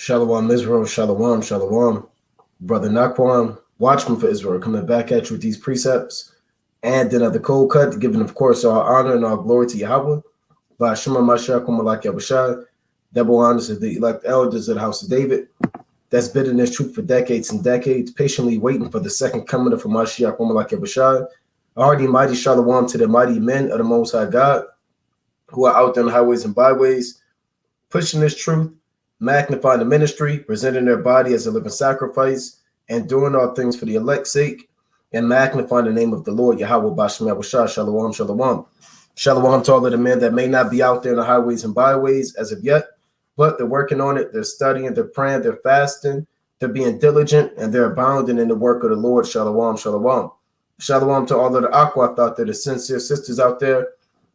Shalom Israel, Shalom, Shalom. Brother Naquan, watchman for Israel, coming back at you with these precepts. And then at the cold cut, giving, of course, all honor and all glory to Yahweh. By Shema Mashiach, Kumalak Yabushai, double honors of the elect elders of the house of David. That's been in this truth for decades and decades, patiently waiting for the second coming of Mashiach, Kumalak Yabushai. Already mighty Shalom to the mighty men of the Most High God who are out there on the highways and byways, pushing this truth, magnifying the ministry, presenting their body as a living sacrifice, and doing all things for the elect's sake, and magnifying the name of the Lord, Yahweh Bashem Yahushua, Shalom, Shalom. Shalom to all of the men that may not be out there in the highways and byways as of yet, but they're working on it, they're studying, they're praying, they're fasting, they're being diligent, and they're abounding in the work of the Lord, Shalom, Shalom. Shalom to all of the Aquath out there, the sincere sisters out there,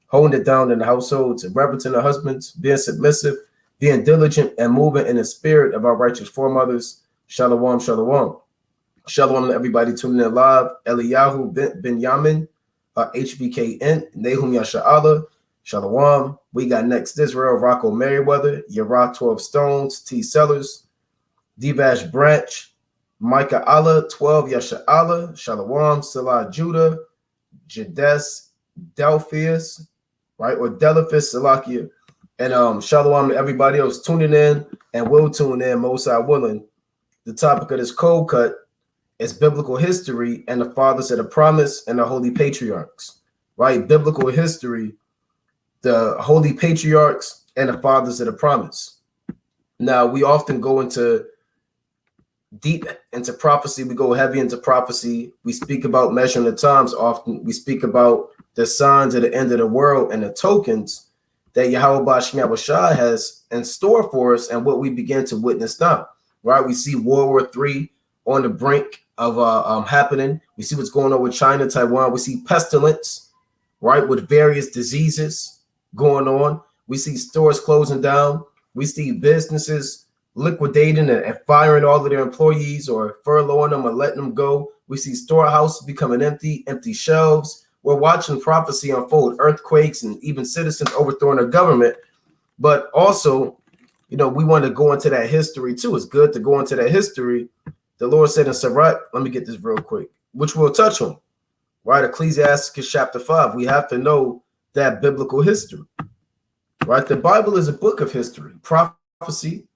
holding it down in the households, and reverencing the husbands, being submissive, being diligent, and moving in the spirit of our righteous foremothers. Shalom, shalom. Shalom to everybody tuning in live. Eliyahu Ben Yamin, HBKN, Nahum Yasha'Allah. Shalom. We got Next Israel, Rocco Merriweather, Yara 12 Stones, T Sellers, Divash Branch, Micah Allah, 12 Yasha'Allah. Shalom. Salah Judah, Jades Delphius, right? Or Delaphus Salakia. And shalom to everybody else tuning in and will tune in, most I willing. The topic of this cold cut is biblical history and the fathers of the promise and the holy patriarchs, right? Biblical history, the holy patriarchs and the fathers of the promise. Now, we often go into deep into prophecy. We go heavy into prophecy. We speak about measuring the times often. We speak about the signs of the end of the world and the tokens that Yahweh Bashem Yahushua has in store for us and what we begin to witness now, right? We see World War III on the brink of happening. We see what's going on with China, Taiwan. We see pestilence, right, with various diseases going on. We see stores closing down. We see businesses liquidating and firing all of their employees or furloughing them or letting them go. We see storehouses becoming empty shelves. We're watching prophecy unfold, earthquakes, and even citizens overthrowing their government. But also, we want to go into that history too. It's good to go into that history. The Lord said in Sirach, let me get this real quick, which we'll touch on, right? Ecclesiasticus chapter 5. We have to know that biblical history, right? The Bible is a book of history, prophecy,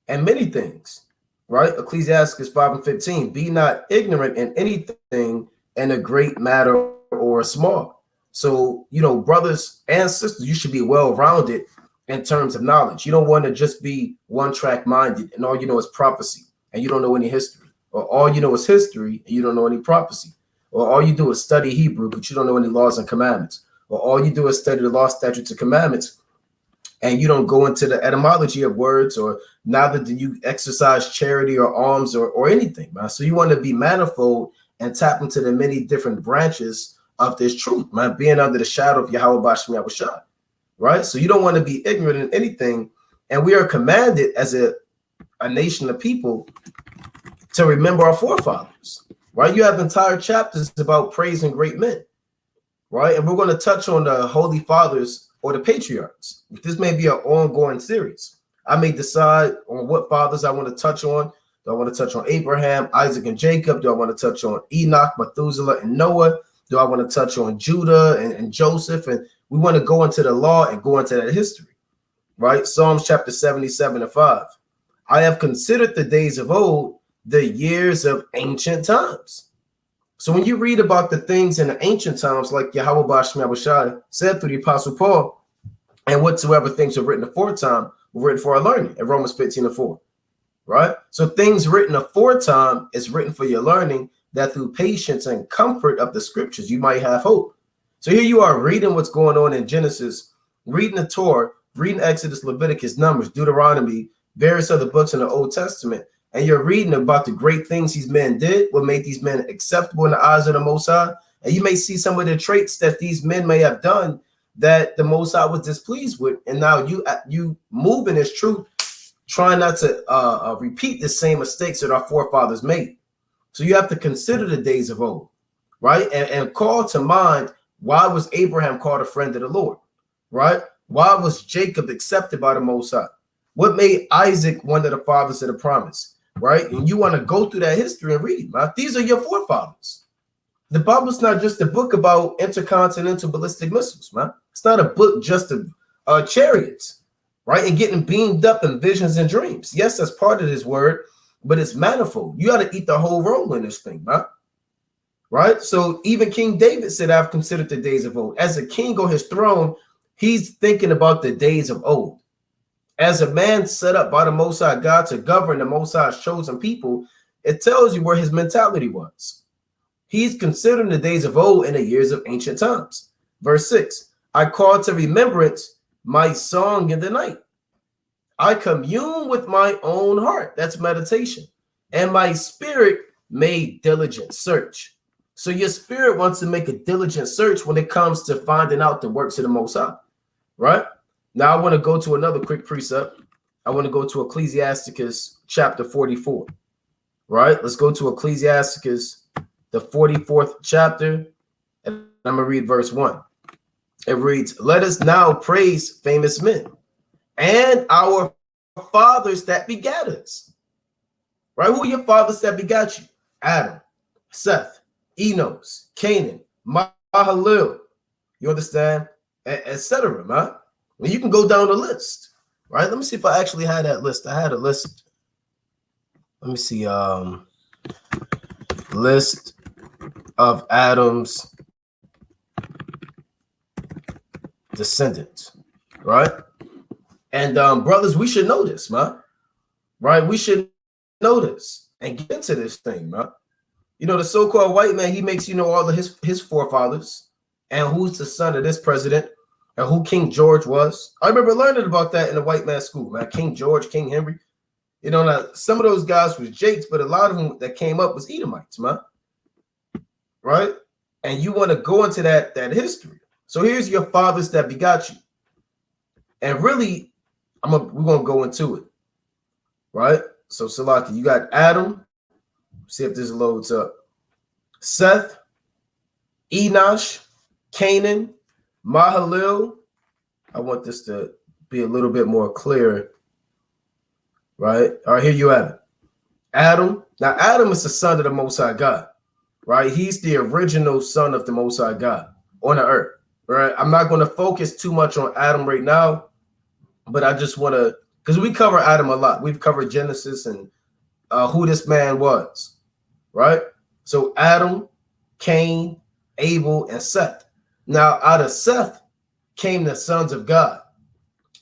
and many things, right? Ecclesiasticus 5:15. Be not ignorant in anything in a great matter or small. So, brothers and sisters, you should be well-rounded in terms of knowledge. You don't want to just be one-track minded and all you know is prophecy and you don't know any history, or all you know is history and you don't know any prophecy, or all you do is study Hebrew but you don't know any laws and commandments, or all you do is study the law, statutes, and commandments and you don't go into the etymology of words, or neither do you exercise charity or alms or anything, man. So you want to be manifold and tap into the many different branches of this truth, man, being under the shadow of Yahweh Bashem Yahushua, right? So you don't want to be ignorant in anything. And we are commanded as a nation of people to remember our forefathers, right? You have entire chapters about praising great men, right? And we're going to touch on the holy fathers or the patriarchs. This may be an ongoing series. I may decide on what fathers I want to touch on. Do I want to touch on Abraham, Isaac, and Jacob? Do I want to touch on Enoch, Methuselah, and Noah? Do I want to touch on Judah and Joseph? And we want to go into the law and go into that history, right? Psalms chapter 77:5. I have considered the days of old, the years of ancient times. So when you read about the things in the ancient times, like Yahweh Bashem Yahushua said through the Apostle Paul, and whatsoever things were written aforetime were written for our learning in Romans 15:4, right? So things written aforetime is written for your learning, that through patience and comfort of the scriptures, you might have hope. So here you are reading what's going on in Genesis, reading the Torah, reading Exodus, Leviticus, Numbers, Deuteronomy, various other books in the Old Testament, and you're reading about the great things these men did, what made these men acceptable in the eyes of the Most High. And you may see some of the traits that these men may have done that the Most High was displeased with. And now you move in this truth, trying not to repeat the same mistakes that our forefathers made. So you have to consider the days of old, right? And call to mind, why was Abraham called a friend of the Lord, right? Why was Jacob accepted by the Most High? What made Isaac one of the fathers of the promise, right? And you want to go through that history and read, man. These are your forefathers. The Bible's not just a book about intercontinental ballistic missiles, man. It's not a book just of chariots, right? And getting beamed up in visions and dreams. Yes, that's part of this word, but it's manifold. You got to eat the whole roll in this thing, man. Right? So even King David said, I've considered the days of old. As a king on his throne, he's thinking about the days of old. As a man set up by the Most High God to govern the Most High's chosen people, it tells you where his mentality was. He's considering the days of old and the years of ancient times. Verse 6, I call to remembrance my song in the night. I commune with my own heart. That's meditation. And my spirit made diligent search. So your spirit wants to make a diligent search when it comes to finding out the works of the Most High, right? Now I want to go to another quick precept. I want to go to Ecclesiasticus chapter 44, right? Let's go to Ecclesiasticus, the 44th chapter, and I'm going to read verse 1. It reads, let us now praise famous men and our fathers that begat us, right? Who are your fathers that begat you? Adam, Seth, Enos, Canaan, Mahalalel, you understand, etc. Man. Well, you can go down the list, right? Let me see if I actually had that list. I had a list. Let me see. List of Adam's descendants, right? And brothers, we should know this, man. Right? We should know this and get into this thing, man. You know, the so-called white man, he makes you know all of his forefathers and who's the son of this president and who King George was. I remember learning about that in the white man school, man. King George, King Henry. You know, now, some of those guys was Jakes, but a lot of them that came up was Edomites, man. Right? And you want to go into that history. So here's your fathers that begot you. And really, we're going to go into it. Right? So, Salaki, you got Adam. See if this loads up. Seth, Enosh, Canaan, Mahalalel. I want this to be a little bit more clear. Right? All right, here you have it. Adam. Now, Adam is the son of the Most High God. Right? He's the original son of the Most High God on the earth. Right? I'm not going to focus too much on Adam right now, but I just want to, because we cover Adam a lot. We've covered Genesis and who this man was. Right? So Adam, Cain, Abel, and Seth. Now, out of Seth came the sons of God.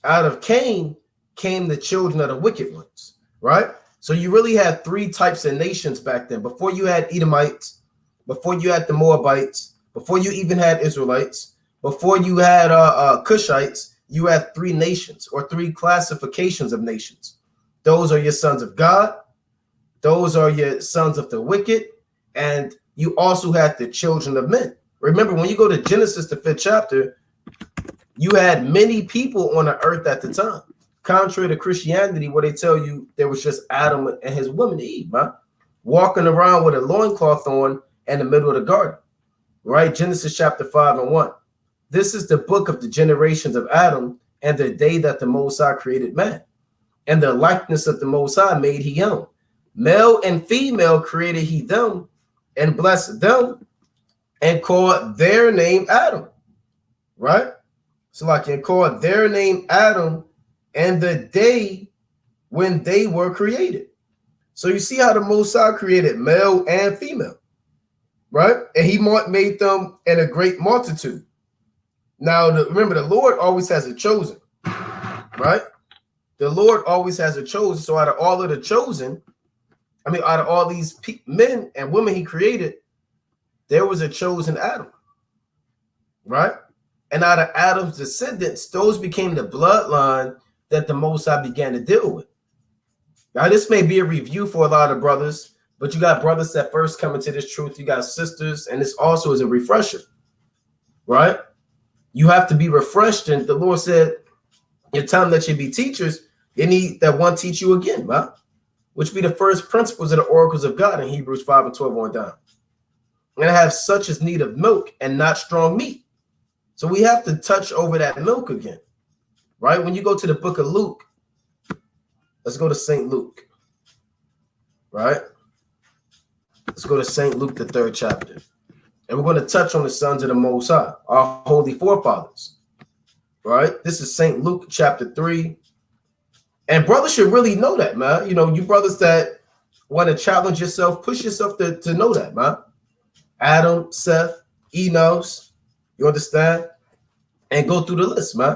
Out of Cain came the children of the wicked ones. Right? So you really had three types of nations back then. Before you had Edomites, before you had the Moabites, before you even had Israelites, before you had Cushites, you had three nations or three classifications of nations. Those are your sons of God. Those are your sons of the wicked. And you also had the children of men. Remember, when you go to Genesis, the 5th chapter, you had many people on the earth at the time. Contrary to Christianity, where they tell you there was just Adam and his woman Eve, man, walking around with a loincloth on in the middle of the garden. Right? Genesis chapter 5 and 1. This is the book of the generations of Adam and the day that the Most High created man. And the likeness of the Most High made he him. Male and female created he them and blessed them and called their name Adam. Right? So like and called their name Adam and the day when they were created. So you see how the Most High created male and female. Right? And he made them in a great multitude. Now, remember, the Lord always has a chosen. Right? The Lord always has a chosen. So out of all of the chosen, out of all these men and women he created, there was a chosen Adam. Right? And out of Adam's descendants, those became the bloodline that the Most High began to deal with. Now, this may be a review for a lot of brothers, but you got brothers that first come into this truth. You got sisters, and this also is a refresher. Right? You have to be refreshed. And the Lord said, your time that you be teachers, you need that one teach you again, right? Which be the first principles of the oracles of God in Hebrews 5 and 12 on down. And have such as need of milk and not strong meat. So we have to touch over that milk again, right? When you go to the book of Luke, Let's go to St. Luke, right? Let's go to St. Luke, the 3rd chapter. And we're going to touch on the sons of the Most High, our holy forefathers, right? This is St. Luke chapter 3. And brothers should really know that, man. You know, you brothers that want to challenge yourself, push yourself to know that, man. Adam, Seth, Enos, you understand? And go through the list, man.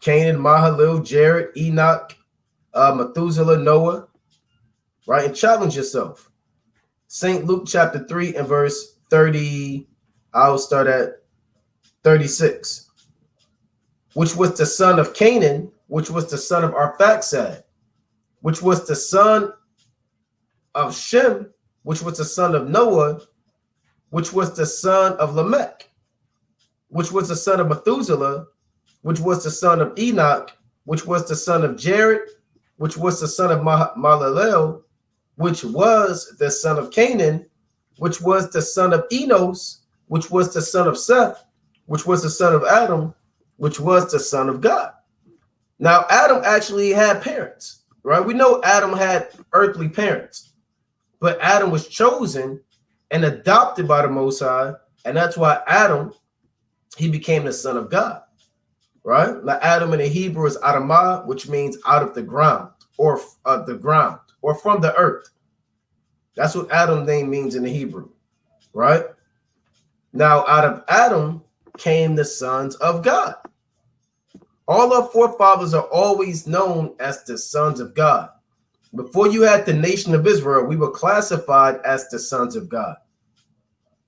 Canaan, Mahalalel, Jared, Enoch, Methuselah, Noah, right? And challenge yourself. St. Luke chapter 3 and verse 30, I'll start at 36. Which was the son of Canaan, which was the son of Arphaxad, which was the son of Shem, which was the son of Noah, which was the son of Lamech, which was the son of Methuselah, which was the son of Enoch, which was the son of Jared, which was the son of Mahalalel, which was the son of Canaan, which was the son of Enos, which was the son of Seth, which was the son of Adam, which was the son of God. Now, Adam actually had parents, right? We know Adam had earthly parents, but Adam was chosen and adopted by the Most High, and that's why Adam, he became the son of God, right? Now, Adam in the Hebrew is Adamah, which means out of the ground, or from the earth. That's what Adam's name means in the Hebrew, right? Now, out of Adam came the sons of God. All our forefathers are always known as the sons of God. Before you had the nation of Israel, we were classified as the sons of God,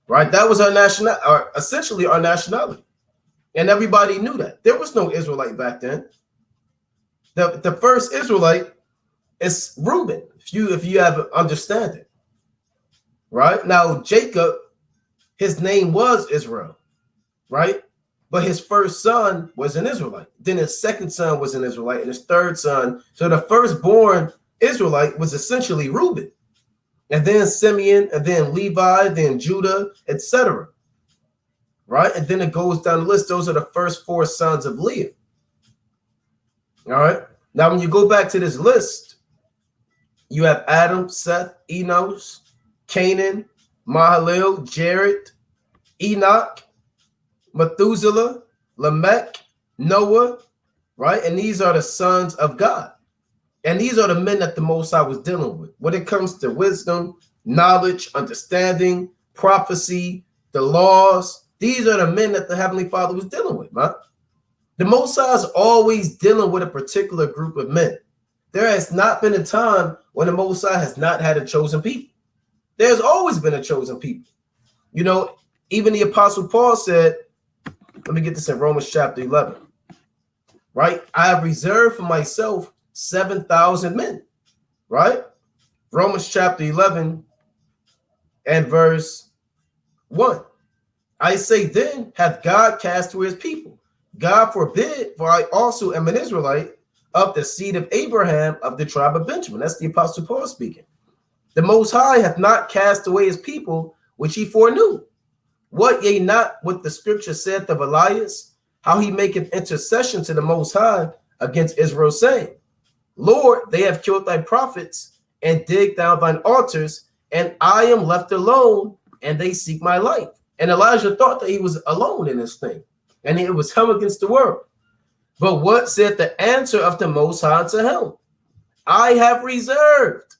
right? That was essentially our nationality. And everybody knew that. There was no Israelite back then. The first Israelite is Reuben, if you have an understanding. Right? Now, Jacob, his name was Israel, right? But his first son was an Israelite. Then his second son was an Israelite, and his third son. So the firstborn Israelite was essentially Reuben. And then Simeon, and then Levi, then Judah, etc. Right? And then it goes down the list. Those are the first 4 sons of Leah. All right? Now, when you go back to this list, you have Adam, Seth, Enos, Canaan, Mahalalel, Jared, Enoch, Methuselah, Lamech, Noah, right? And these are the sons of God. And these are the men that the Most High was dealing with. When it comes to wisdom, knowledge, understanding, prophecy, the laws, these are the men that the Heavenly Father was dealing with, man. The Most High is always dealing with a particular group of men. There has not been a time when the Most High has not had a chosen people. There's always been a chosen people. You know, even the Apostle Paul said, let me get this in Romans chapter 11, right? I have reserved for myself 7,000 men, right? Romans chapter 11 and verse 1. I say then, hath God cast away his people? God forbid, for I also am an Israelite of the seed of Abraham of the tribe of Benjamin. That's the Apostle Paul speaking. The Most High hath not cast away his people, which he foreknew. What ye not what the scripture saith of Elias, how he maketh intercession to the Most High against Israel, saying, Lord, they have killed thy prophets and digged down thine altars, and I am left alone, and they seek my life. And Elijah thought that he was alone in this thing, and it was him against the world. But what said the answer of the Most High to him? I have reserved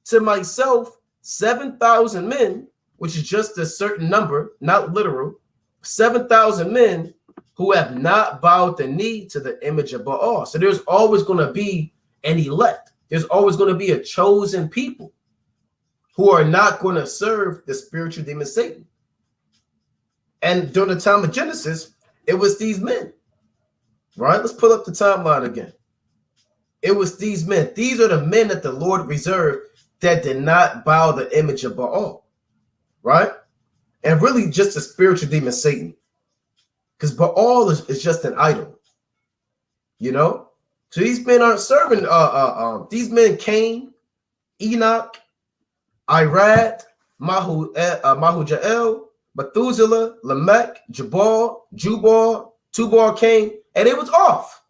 to myself 7,000 men, which is just a certain number, not literal, 7,000 men who have not bowed the knee to the image of Baal. So there's always going to be an elect. There's always going to be a chosen people who are not going to serve the spiritual demon Satan. And during the time of Genesis, it was these men, right? Let's pull up the timeline again. It was these men. These are the men that the Lord reserved that did not bow the image of Baal, right? And really just a spiritual demon Satan. Because Baal is just an idol, you know? So these men aren't serving, these men Cain, Enoch, Irad, Mahujael, Methuselah, Lamech, Jubal, Tubal, Cain, and it was off.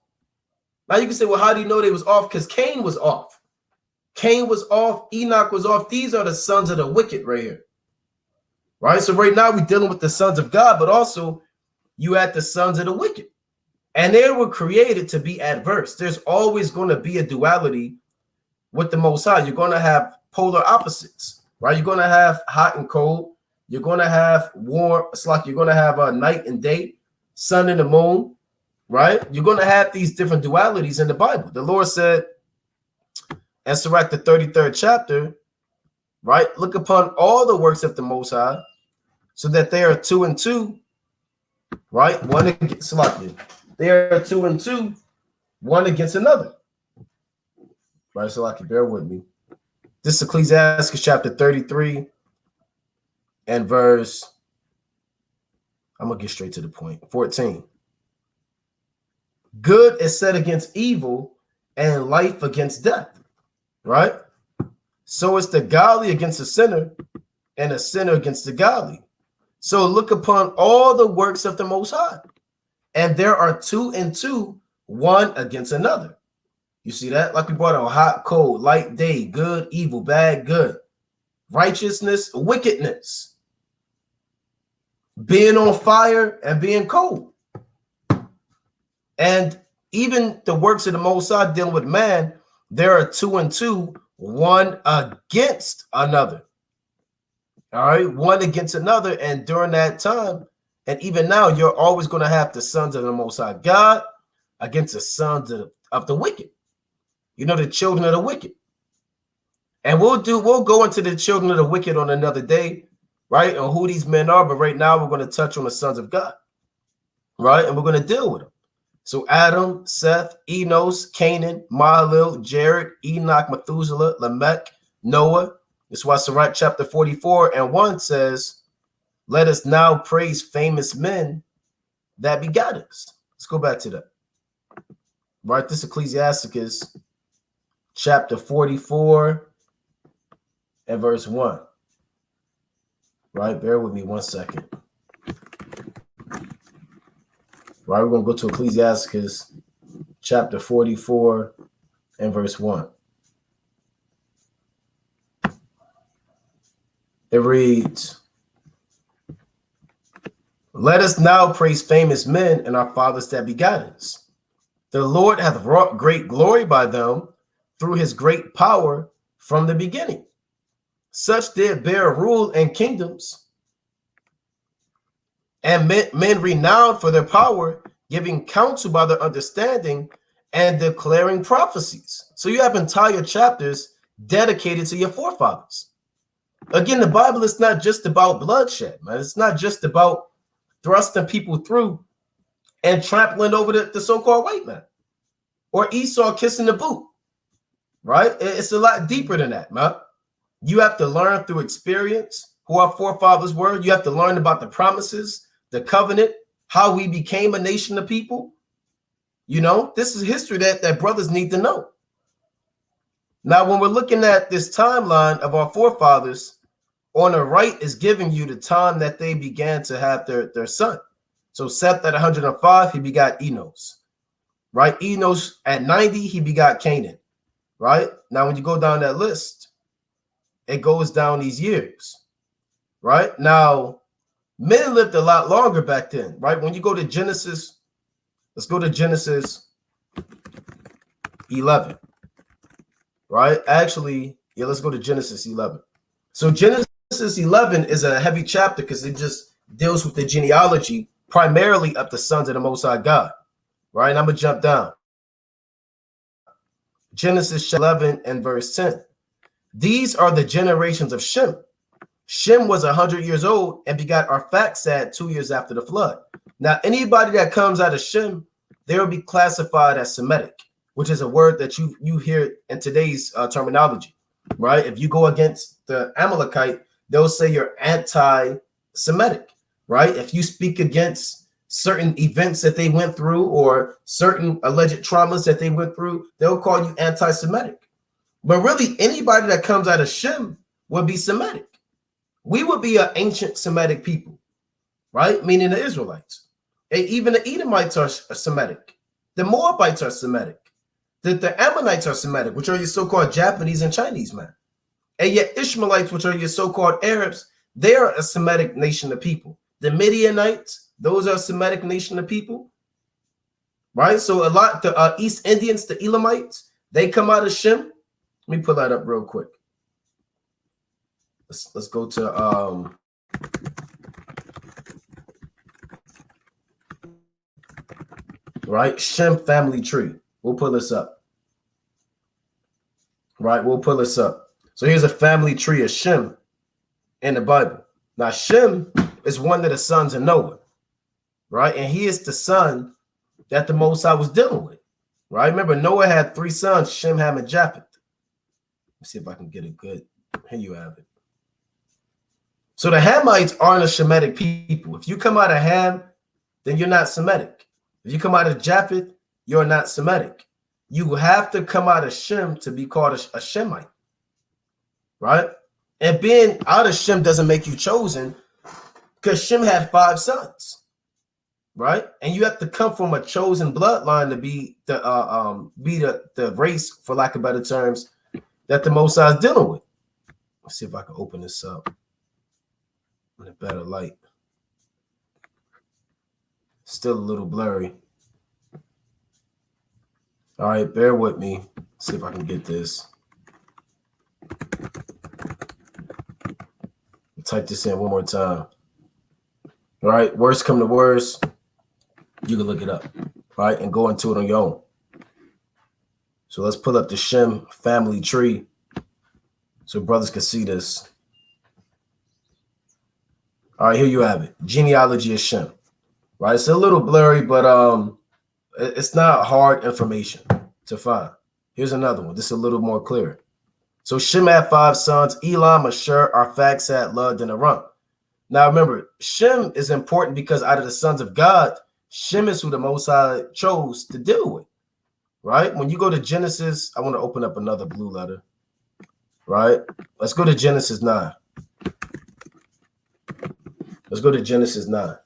Now you can say, well, how do you know they was off? Because Cain was off. Cain was off. Enoch was off. These are the sons of the wicked right here. Right? So right now we're dealing with the sons of God, but also you had the sons of the wicked. And they were created to be adverse. There's always going to be a duality with the Most High. You're going to have polar opposites, right? You're going to have hot and cold. You're going to have warm. It's like you're going to have a night and day, sun and the moon, right? You're going to have these different dualities in the Bible. The Lord said in Sirach, the 33rd chapter, right? Look upon all the works of the Most High, so that they are 2 and 2, right? One against Salakia. They are 2 and 2, one against another. Right, Salaki, bear with me. This is Ecclesiastes chapter 33 and verse, I'm going to get straight to the point, 14. Good is set against evil and life against death, right? So it's the godly against the sinner and a sinner against the godly. So look upon all the works of the Most High. And there are 2 and 2, one against another. You see that? Like we brought on hot, cold, light, day, good, evil, bad, good, righteousness, wickedness, being on fire and being cold. And even the works of the Most High dealing with man, there are 2 and 2, one against another. All right, one against another. And during that time, and even now, you're always going to have the sons of the Most High God against the sons of the wicked. You know, the children of the wicked. And we'll go into the children of the wicked on another day, right? And who these men are. But right now, we're going to touch on the sons of God, right? And we're going to deal with them. So Adam, Seth, Enos, Canaan, Mahalalel, Jared, Enoch, Methuselah, Lamech, Noah. That's why Sirach chapter 44 and 1 says, let us now praise famous men that begot us. Let's go back to that. Right, this Ecclesiasticus chapter 44 and verse 1. Right, bear with me 1 second. Right, we're going to go to Ecclesiasticus chapter 44 and verse 1. It reads, let us now praise famous men and our fathers that begot us. The Lord hath wrought great glory by them through his great power from the beginning. Such did bear rule and kingdoms, and men renowned for their power, giving counsel by their understanding and declaring prophecies. So you have entire chapters dedicated to your forefathers. Again, the Bible is not just about bloodshed, man. It's not just about thrusting people through and trampling over the so-called white man or Esau kissing the boot, right? It's a lot deeper than that, man. You have to learn through experience who our forefathers were. You have to learn about the promises, the covenant, how we became a nation of people. You know, this is history that brothers need to know. Now, when we're looking at this timeline of our forefathers, on the right is giving you the time that they began to have their son. So Seth at 105, he begot Enos, right? Enos at 90, he begot Canaan, right? Now, when you go down that list, it goes down these years, right? Now, men lived a lot longer back then, right? When you go to Genesis, let's go to Genesis 11, right? Actually, yeah, let's go to Genesis 11. So Genesis 11 is a heavy chapter because it just deals with the genealogy primarily of the sons of the Most High God, right? And I'm going to jump down. Genesis 11 and verse 10. These are the generations of Shem. Shem was 100 years old and begot Arphaxad 2 years after the flood. Now, anybody that comes out of Shem, they will be classified as Semitic, which is a word that you hear in today's terminology, right? If you go against the Amalekite, they'll say you're anti-Semitic, right? If you speak against certain events that they went through or certain alleged traumas that they went through, they'll call you anti-Semitic. But really, anybody that comes out of Shem will be Semitic. We would be an ancient Semitic people, right? Meaning the Israelites. And even the Edomites are Semitic. The Moabites are Semitic. The Ammonites are Semitic, which are your so-called Japanese and Chinese, man. And yet Ishmaelites, which are your so-called Arabs, they are a Semitic nation of people. The Midianites, those are a Semitic nation of people, right? So a lot, the East Indians, the Elamites, they come out of Shem. Let me pull that up real quick. Let's go to right, Shem family tree. We'll pull this up. Right, we'll pull this up. So here's a family tree of Shem in the Bible. Now Shem is one of the sons of Noah, right? And he is the son that the Most High was dealing with, right? Remember, Noah had 3 sons, Shem, Ham, and Japheth. Let's see if I can get it good. Here you have it. So the Hamites aren't a Shemitic people. If you come out of Ham, then you're not Semitic. If you come out of Japheth, you're not Semitic. You have to come out of Shem to be called a Shemite, right? And being out of Shem doesn't make you chosen, because Shem had 5 sons, right? And you have to come from a chosen bloodline to be the race, for lack of better terms, that the Most High is dealing with. Let's see if I can open this up in a better light. Still a little blurry. All right, bear with me. See if I can get this. Type this in one more time. All right, worst come to worst, you can look it up, right, and go into it on your own. So let's pull up the Shem family tree so brothers can see this. All right, here you have it. Genealogy of Shem. Right, it's a little blurry, but it's not hard information to find. Here's another one. This is a little more clear. So Shem had 5 sons: Elam, Ashur, Arphaxad, Lud, and Aram. Now remember, Shem is important because out of the sons of God, Shem is who the Most High chose to deal with, right? When you go to Genesis, I want to open up another blue letter, right? Let's go to Genesis 9. Let's go to Genesis 9.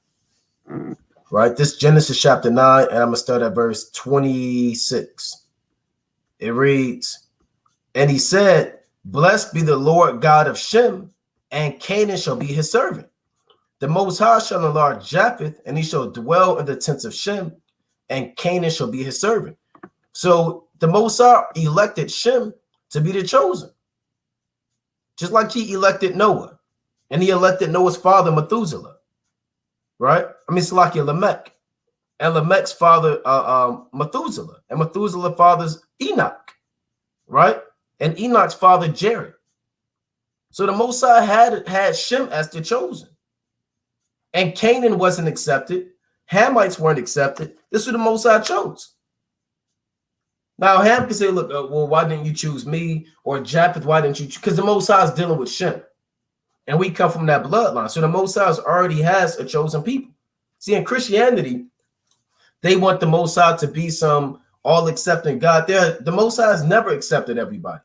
Right, this Genesis chapter 9, and I'm going to start at verse 26. It reads, "And he said, Blessed be the Lord God of Shem, and Canaan shall be his servant. The Most High shall enlarge Japheth, and he shall dwell in the tents of Shem, and Canaan shall be his servant." So the Most High elected Shem to be the chosen, just like he elected Noah, and he elected Noah's father Methuselah. Right? I mean, Salakia, Lamech. And Lamech's father, Methuselah. And Methuselah's father's Enoch. Right? And Enoch's father, Jared. So the Most High had Shem as the chosen. And Canaan wasn't accepted. Hamites weren't accepted. This is what the Most High chose. Now, Ham can say, look, well, why didn't you choose me? Or Japheth, why didn't you choose? Because the Most High is dealing with Shem. And we come from that bloodline. So the Most High already has a chosen people. See, in Christianity, they want the Most High to be some all-accepting God. The Most High has never accepted everybody.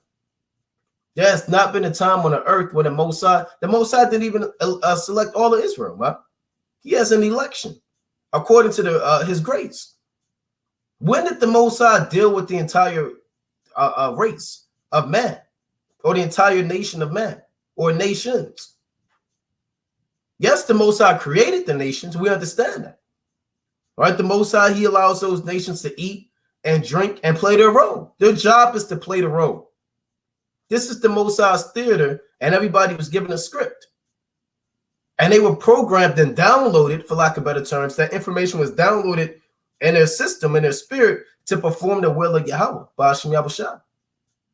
There has not been a time on the earth where the Most High didn't even select all of Israel. Right? He has an election according to his grace. When did the Most High deal with the entire race of man, or the entire nation of man, or nations? Yes, the Most High created the nations. We understand that. Right? The Most High, he allows those nations to eat and drink and play their role. Their job is to play the role. This is the Most High's theater, and everybody was given a script. And they were programmed and downloaded, for lack of better terms, that information was downloaded in their system, in their spirit, to perform the will of Yahweh, Ba'ashem Yahushua.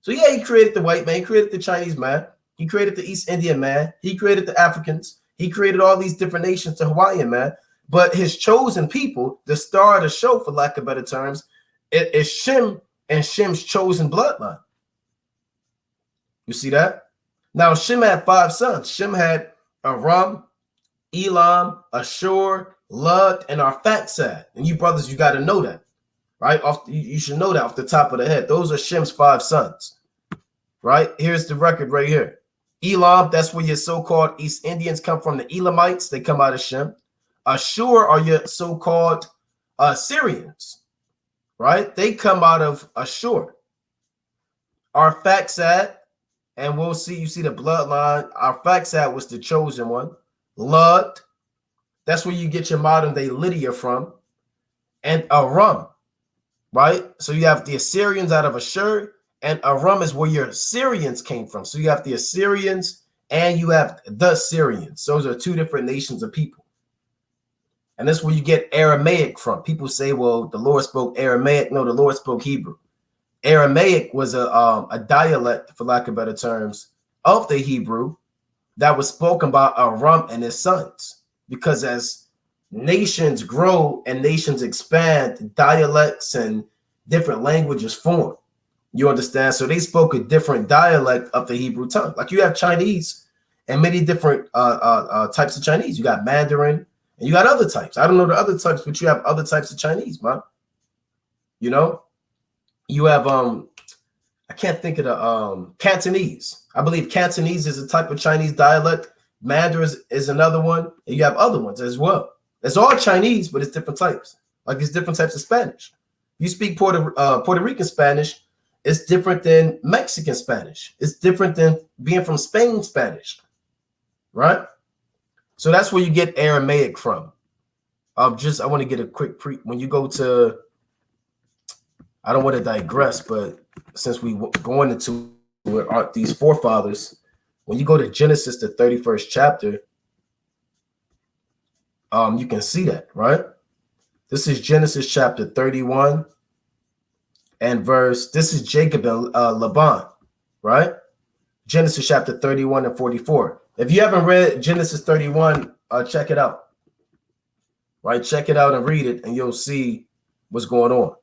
So yeah, he created the white man, he created the Chinese man, he created the East Indian man, he created the Africans, he created all these different nations, the Hawaiian man. But his chosen people, the star of the show, for lack of better terms, is Shem and Shem's chosen bloodline. You see that? Now, Shem had 5 sons. Shem had Aram, Elam, Ashur, Lud, and Arphaxad. And you brothers, you got to know that, right? You should know that off the top of the head. Those are Shem's 5 sons, right? Here's the record right here. Elam, that's where your so-called East Indians come from. The Elamites, they come out of Shem. Ashur are your so-called Syrians. right? They come out of Ashur. Arphaxad, and we'll see, you see the bloodline. Arphaxad was the chosen one. Lud, that's where you get your modern day Lydia from. And Aram, right? So you have the Assyrians out of Ashur, and Aram is where your Syrians came from. So you have the Assyrians and you have the Syrians. Those are two different nations of people. And that's where you get Aramaic from. People say, well, the Lord spoke Aramaic. No, the Lord spoke Hebrew. Aramaic was a dialect, for lack of better terms, of the Hebrew that was spoken by Aram and his sons. Because as nations grow and nations expand, dialects and different languages form. You understand? So they spoke a different dialect of the Hebrew tongue. Like you have Chinese and many different types of Chinese. You got Mandarin and you got other types. I don't know the other types, but you have other types of Chinese, man. You know, you have I can't think of the Cantonese. I believe Cantonese is a type of Chinese dialect. Mandarin is another one, and you have other ones as well. It's all Chinese, but it's different types. Like it's different types of Spanish. You speak Puerto Rican Spanish, it's different than Mexican Spanish. It's different than being from Spain Spanish, right? So that's where you get Aramaic from. I want to get a quick when you go to, I don't want to digress, but since we going into it, these forefathers, when you go to Genesis, the 31st chapter, you can see that, right? This is Genesis chapter 31 and this is Jacob and Laban, right? Genesis chapter 31 and 44. If you haven't read Genesis 31, check it out, right? Check it out and read it, and you'll see what's going on.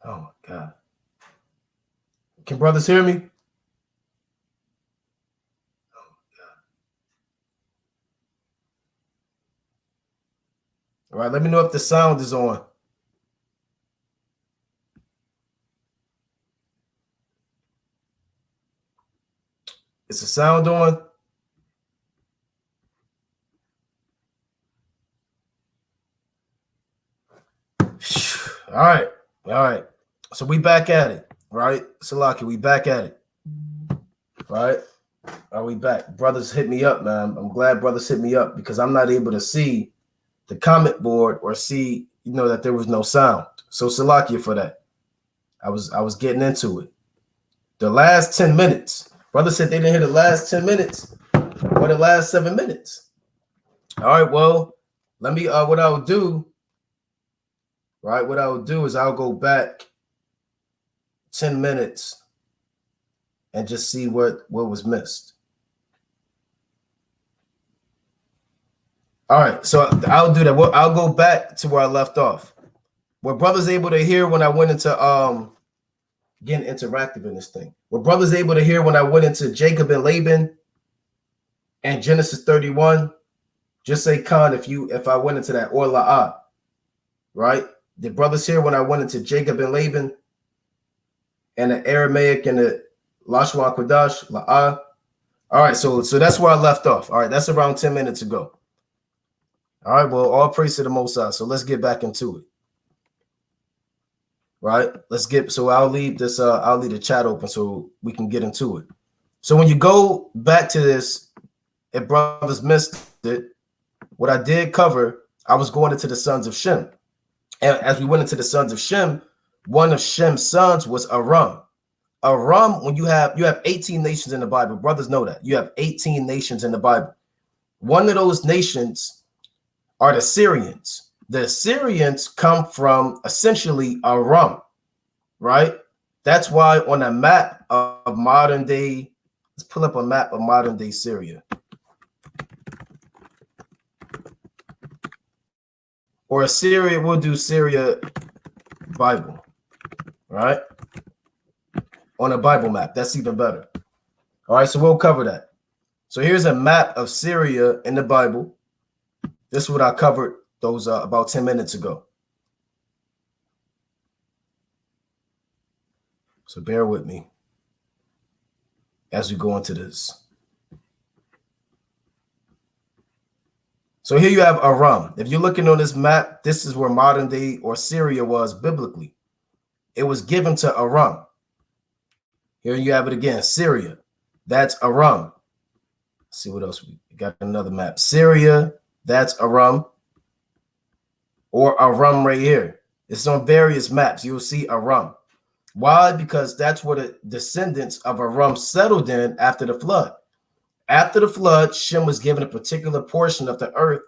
Oh my God. Can brothers hear me? All right, let me know if the sound is on. Is the sound on? All right. All right. So we back at it, right? Salaki, we back at it. Right? Are we back? Brothers hit me up, man. I'm glad brothers hit me up because I'm not able to see the comment board or see, that there was no sound. So Salakia for that. I was getting into it. The last 10 minutes. Brother said they didn't hear the last 10 minutes or the last 7 minutes. All right, well, let me what I'll do, right? What I'll do is I'll go back 10 minutes and just see what was missed. All right, so I'll do that. Well, I'll go back to where I left off. Were brothers able to hear when I went into getting interactive in this thing? Were brothers able to hear when I went into Jacob and Laban and Genesis 31? Just say Khan if I went into that, or La'ah, right? Did brothers hear when I went into Jacob and Laban and the Aramaic and the Lashwa Quadash, La'ah? All right, so that's where I left off. All right, that's around 10 minutes ago. All right, well, all praise to the Most High. So let's get back into it. Right? So I'll leave the chat open so we can get into it. So when you go back to this, if brothers missed it, what I did cover, I was going into the sons of Shem. And as we went into the sons of Shem, one of Shem's sons was Aram. Aram, when you have 18 nations in the Bible, brothers know that. You have 18 nations in the Bible. One of those nations are the Syrians. The Syrians come from essentially Aram, right? That's why on a map of modern day, let's pull up a map of modern day Syria. Or Assyria, we'll do Syria Bible, right? On a Bible map, that's even better. All right, so we'll cover that. So here's a map of Syria in the Bible. This is what I covered those about 10 minutes ago. So bear with me as we go into this. So here you have Aram. If you're looking on this map, this is where modern day or Syria was biblically. It was given to Aram. Here you have it again, Syria. That's Aram. Let's see what else we got. Another map. Syria, that's Aram. Or Aram right here. It's on various maps. You'll see Aram. Why? Because that's where the descendants of Aram settled in after the flood. After the flood, Shem was given a particular portion of the earth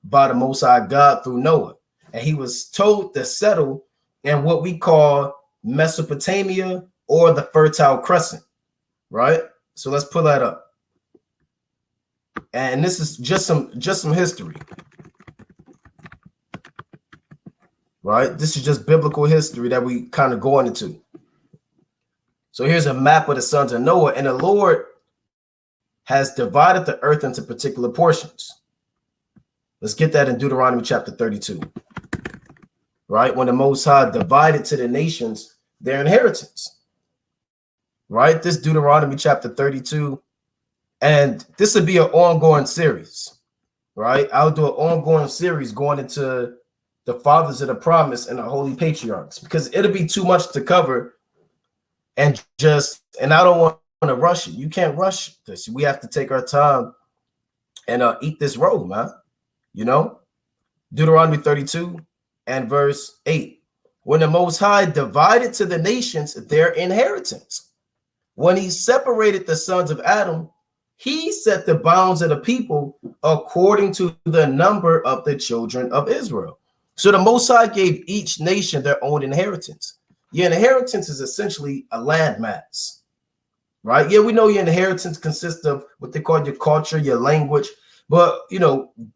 by the Most High God through Noah. And he was told to settle in what we call Mesopotamia or the Fertile Crescent, right? So let's pull that up. And this is just some history, right? This is just biblical history that we kind of going into. So here's a map of the sons of Noah, and the Lord has divided the earth into particular portions. Let's get that in Deuteronomy chapter 32, right? When the Most High divided to the nations their inheritance, right? This Deuteronomy chapter 32, and this would be an ongoing series, right? I'll do an ongoing series going into the fathers of the promise and the holy patriarchs, because it'll be too much to cover. And I don't want to rush it. You can't rush this. We have to take our time and eat this road, man. Deuteronomy 32 and verse 8. When the Most High divided to the nations their inheritance, when he separated the sons of Adam, he set the bounds of the people according to the number of the children of Israel. So the Most High gave each nation their own inheritance. Your inheritance is essentially a landmass, right? Yeah, we know your inheritance consists of what they call your culture, your language. But,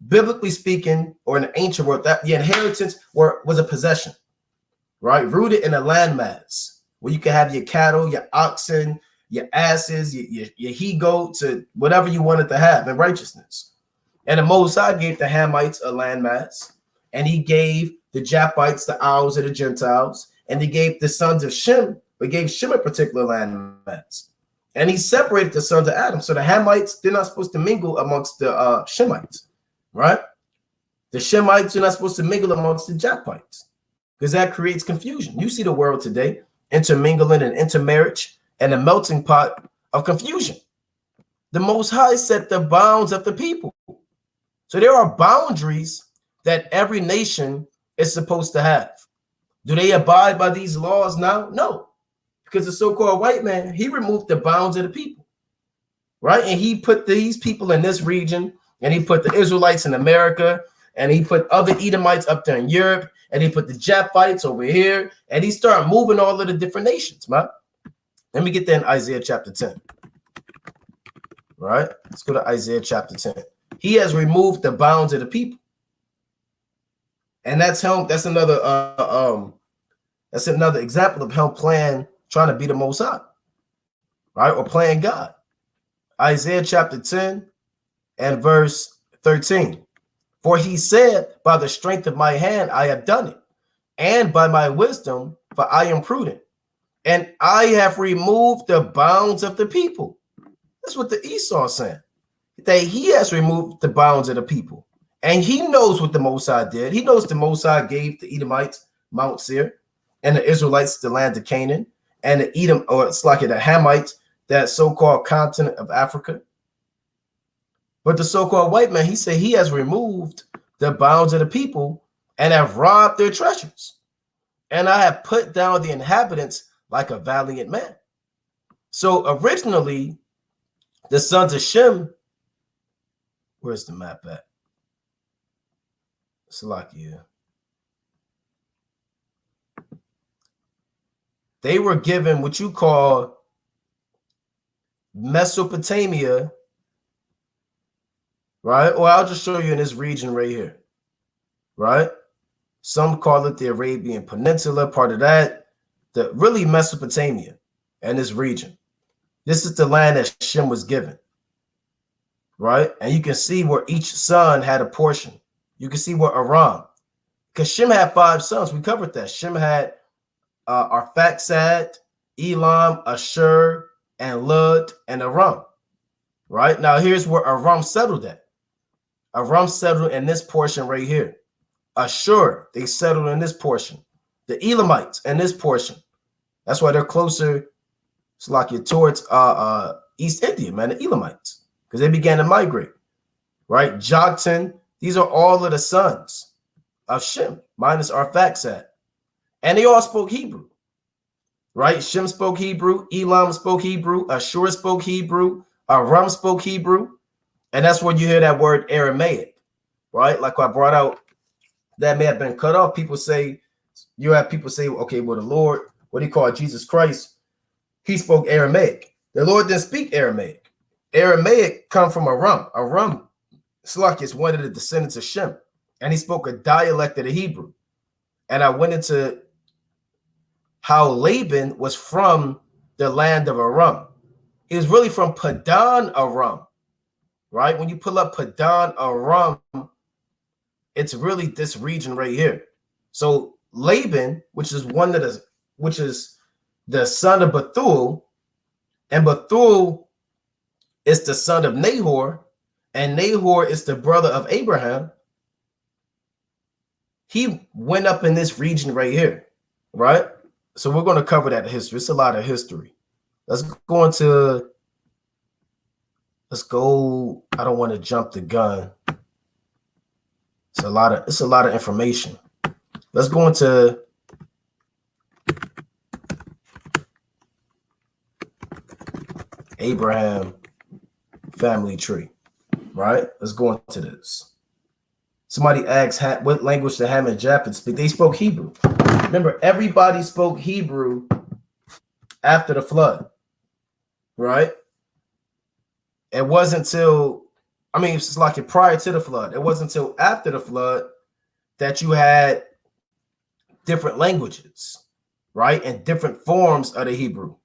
biblically speaking, or in the ancient world, that the inheritance was a possession, right? Rooted in a landmass where you can have your cattle, your oxen, your asses, your he-goats, whatever you wanted to have in righteousness. And the Most High gave the Hamites a landmass, and he gave the Japhites the Isles of the Gentiles, and he gave the sons of Shem, but gave Shem a particular landmass. And he separated the sons of Adam. So the Hamites, they're not supposed to mingle amongst the Shemites, right? The Shemites are not supposed to mingle amongst the Japhites because that creates confusion. You see the world today, intermingling and intermarriage and a melting pot of confusion. The Most High set the bounds of the people. So there are boundaries that every nation is supposed to have. Do they abide by these laws now? No, because the so-called white man, he removed the bounds of the people, right? And he put these people in this region, and he put the Israelites in America, and he put other Edomites up there in Europe, and he put the Japhites over here, and he started moving all of the different nations, man. Let me get there in Isaiah chapter 10. Right? Let's go to Isaiah chapter 10. He has removed the bounds of the people. And that's him. That's another example of him trying to be the Most High, right? Or playing God. Isaiah chapter 10 and verse 13. For he said, by the strength of my hand I have done it, and by my wisdom, for I am prudent, and I have removed the bounds of the people. That's what the Esau is saying, that he has removed the bounds of the people. And he knows what the Most High did. He knows the Most High gave the Edomites Mount Seir, and the Israelites the land of Canaan, and the Edom, or it's like the Hamites, that so-called continent of Africa. But the so-called white man, he said he has removed the bounds of the people and have robbed their treasures. And I have put down the inhabitants like a valiant man. So originally, the sons of Shem, where's the map at? Salakia. They were given what you call Mesopotamia, right? Or I'll just show you in this region right here, right? Some call it the Arabian Peninsula, part of that, the really Mesopotamia and this region. This is the land that Shem was given, right? And you can see where each son had a portion. You can see where Aram, because Shem had 5 sons. We covered that. Shem had Arphaxad, Elam, Ashur, and Lud, and Aram, right? Now here's where Aram settled at. Aram settled in this portion right here. Ashur, they settled in this portion. The Elamites in this portion. That's why they're closer, it's like you're towards East India, man, the Elamites, because they began to migrate, right? Joktan, these are all of the sons of Shem, minus Arphaxad. And they all spoke Hebrew, right? Shem spoke Hebrew, Elam spoke Hebrew, Ashur spoke Hebrew, Aram spoke Hebrew. And that's when you hear that word Aramaic, right? Like I brought out, that may have been cut off. People say, you have people say, okay, well, the Lord, what he called Jesus Christ, he spoke Aramaic. The Lord didn't speak Aramaic. Aramaic come from Aram. Aram, Sluk, is one of the descendants of Shem, and he spoke a dialect of the Hebrew. And I went into how Laban was from the land of Aram. He was really from Padan Aram, right? When you pull up Padan Aram, it's really this region right here. So Laban, which is the son of Bethuel, and Bethuel is the son of Nahor, and Nahor is the brother of Abraham. He went up in this region right here, right? So we're going to cover that history. It's a lot of history. Let's go. I don't want to jump the gun. It's a lot of information. Let's go into Abraham family tree, right? Let's go into this. Somebody asks what language the Ham and Japheth speak. They spoke Hebrew. Remember, everybody spoke Hebrew after the flood, right? It wasn't until, it's like prior to the flood. It wasn't until after the flood that you had different languages, right? And different forms of the Hebrew.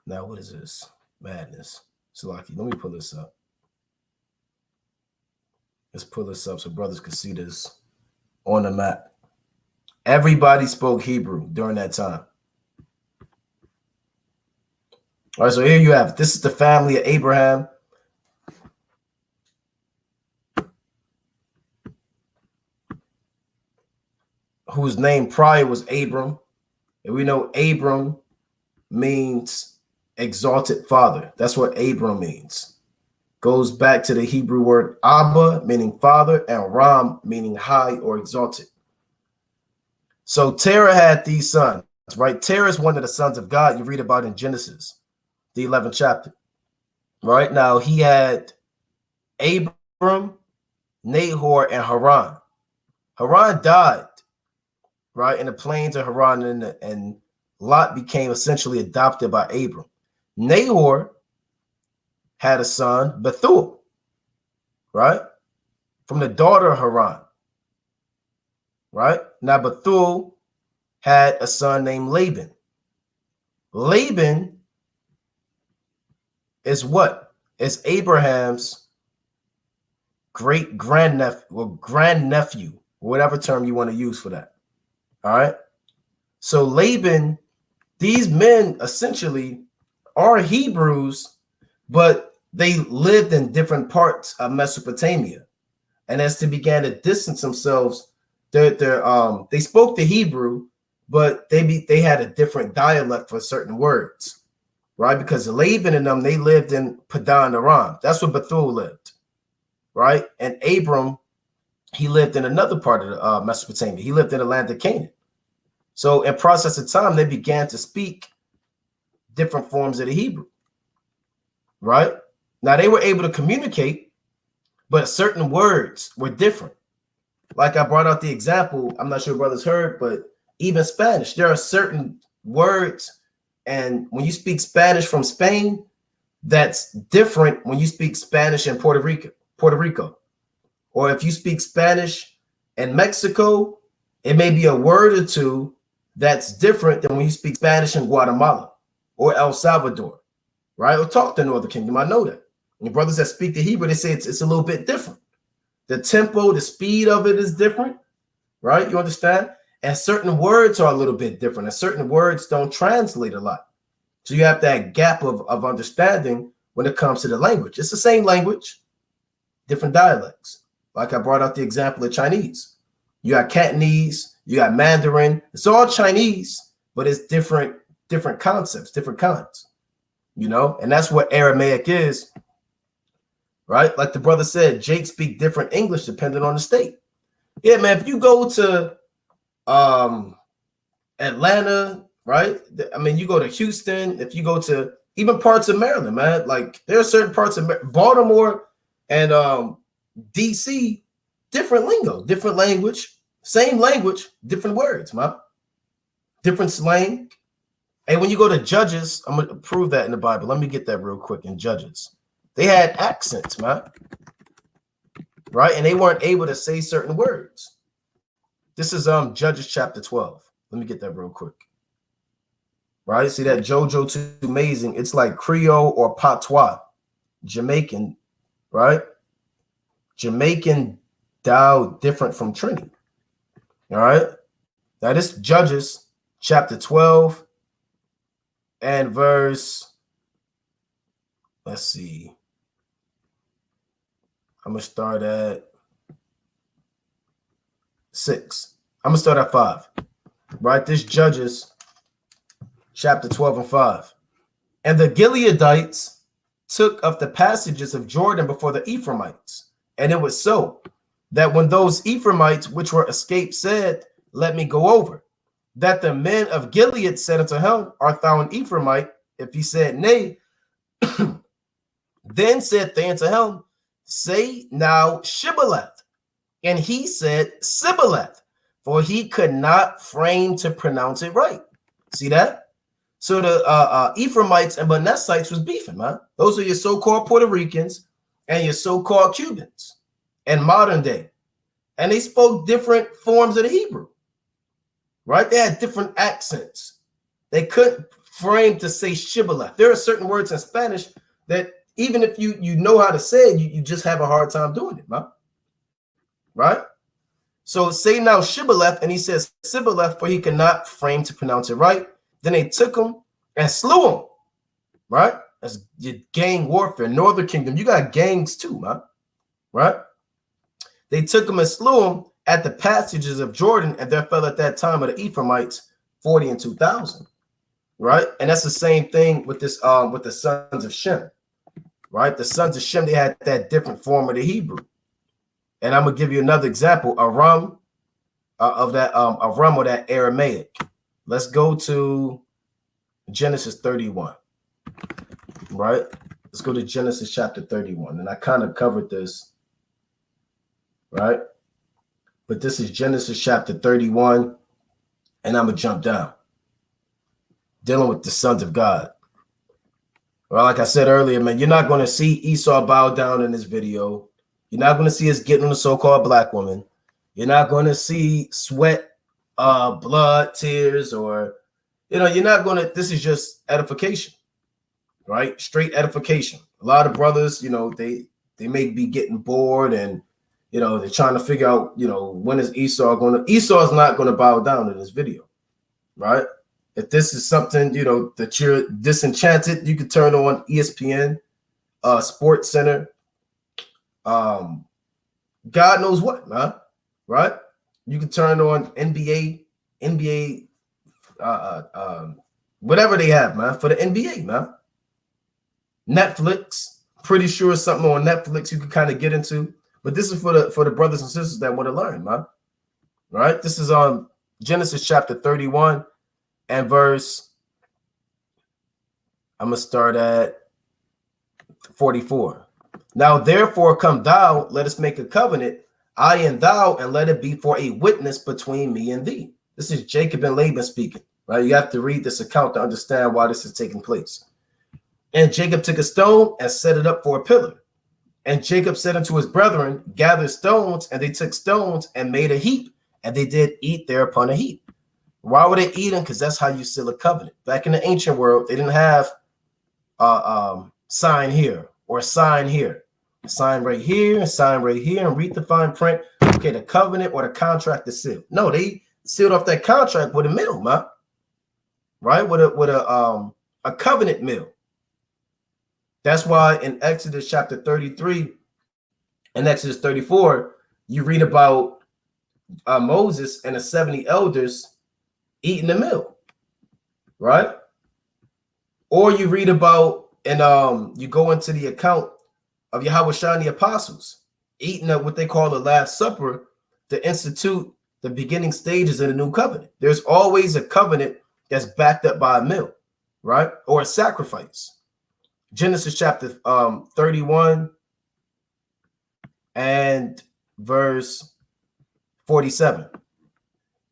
Now, what is this? Madness. Salaki, let me pull this up. Let's pull this up so brothers can see this on the map. Everybody spoke Hebrew during that time. All right, so here you have it. This is the family of Abraham. Whose name prior was Abram. And we know Abram means exalted father. That's what Abram means. Goes back to the Hebrew word Abba, meaning father, and Ram, meaning high or exalted. So Terah had these sons, right? Terah is one of the sons of God you read about in Genesis, the 11th chapter. Right now, he had Abram, Nahor, and Haran. Haran died, right, in the plains of Haran, and Lot became essentially adopted by Abram. Nahor had a son, Bethuel, right, from the daughter of Haran, right? Now, Bethuel had a son named Laban. Laban is what? It's Abraham's great grandnephew, or grandnephew, whatever term you want to use for that. All right. So Laban, these men essentially are Hebrews, but they lived in different parts of Mesopotamia. And as they began to distance themselves, they spoke the Hebrew, but they had a different dialect for certain words, right? Because Laban and them, they lived in Padan Aram. That's where Bethuel lived, right? And Abram, he lived in another part of Mesopotamia. He lived in the land of Canaan. So in process of time, they began to speak different forms of the Hebrew, right? Now, they were able to communicate, but certain words were different. Like I brought out the example, I'm not sure brothers heard, but even Spanish, there are certain words, and when you speak Spanish from Spain, that's different when you speak Spanish in Puerto Rico. Or if you speak Spanish in Mexico, it may be a word or two that's different than when you speak Spanish in Guatemala or El Salvador, right? Or talk the Northern Kingdom. I know that. And brothers that speak the Hebrew, they say it's a little bit different. The tempo, the speed of it is different, right? You understand? And certain words are a little bit different, and certain words don't translate a lot. So you have that gap of understanding when it comes to the language. It's the same language, different dialects. Like I brought out the example of Chinese. You got Cantonese, you got Mandarin. It's all Chinese, but it's different concepts, different kinds, you know? And that's what Aramaic is, right? Like the brother said, Jake speak different English depending on the state. Yeah, man, if you go to Atlanta, right? I mean, you go to Houston, if you go to even parts of Maryland, man, like there are certain parts of Baltimore and DC, different lingo, different language, same language, different words, man, different slang. And when you go to Judges, I'm going to prove that in the Bible. Let me get that real quick in Judges. They had accents, man, right? And they weren't able to say certain words. This is Judges chapter 12. Let me get that real quick. Right? See that JoJo too amazing. It's like Creole or Patois, Jamaican, right? Jamaican dial different from Trini. All right. Now this Judges chapter 12 and verse, let's see. I'm going to start at 6. I'm going to start at 5. Right? This Judges chapter 12 and 5. And the Gileadites took of the passages of Jordan before the Ephraimites. And it was so that when those Ephraimites which were escaped said, let me go over, that the men of Gilead said unto him, art thou an Ephraimite? If he said, nay, then said they unto him, say now Shibboleth. And he said Sibboleth, for he could not frame to pronounce it right. See that? So the Ephraimites and Manassites was beefing, man. Those are your so-called Puerto Ricans and your so-called Cubans in modern day. and they spoke different forms of the Hebrew, right? They had different accents. They couldn't frame to say shibboleth. There are certain words in Spanish that even if you know how to say it, you just have a hard time doing it, man. Right? So say now shibboleth, and he says sibboleth, for he cannot frame to pronounce it right. Then they took him and slew him, right? That's your gang warfare. Northern Kingdom, you got gangs too, man, right? They took him and slew him at the passages of Jordan, and there fell at that time of the Ephraimites 40 and 2,000, right? And that's the same thing with this with the sons of Shem, right? The sons of Shem, they had that different form of the Hebrew. And I'm gonna give you another example, Aram, of that Aram or that Aramaic. Let's go to Genesis 31, right? Let's go to Genesis chapter 31. And I kind of covered this, right? But this is Genesis chapter 31, and I'm gonna jump down, dealing with the sons of God. Well, like I said earlier, man, you're not going to see Esau bow down in this video. You're not going to see us getting on a so-called black woman. You're not going to see sweat, blood, tears, or, you're not going to, this is just edification, right? Straight edification. A lot of brothers, they may be getting bored and, they're trying to figure out, when is Esau's not going to bow down in this video, right? If this is something, that you're disenchanted, you can turn on ESPN, Sports Center, God knows what, man, right? You can turn on NBA, whatever they have, man, for the NBA, man. Netflix, pretty sure something on Netflix you can kind of get into, but this is for the brothers and sisters that want to learn, man. Right? This is on Genesis chapter 31 and verse. I'm gonna start at 44. Now, therefore, come thou, let us make a covenant, I and thou, and let it be for a witness between me and thee. This is Jacob and Laban speaking, right? You have to read this account to understand why this is taking place. And Jacob took a stone and set it up for a pillar. And Jacob said unto his brethren, gather stones, and they took stones and made a heap, and they did eat thereupon a heap. Why were they eating? Because that's how you seal a covenant. Back in the ancient world, they didn't have sign here or sign here. Sign right here, sign right here, and read the fine print. Okay, the covenant or the contract is sealed. No, they sealed off that contract with a mill, man. Right? With a covenant mill. That's why in Exodus chapter 33 and Exodus 34, you read about Moses and the 70 elders eating the meal, right? Or you read about, and you go into the account of Yahweh Shai, the apostles, eating at what they call the Last Supper to institute the beginning stages of the new covenant. There's always a covenant that's backed up by a meal, right? Or a sacrifice. Genesis chapter 31 and verse 47.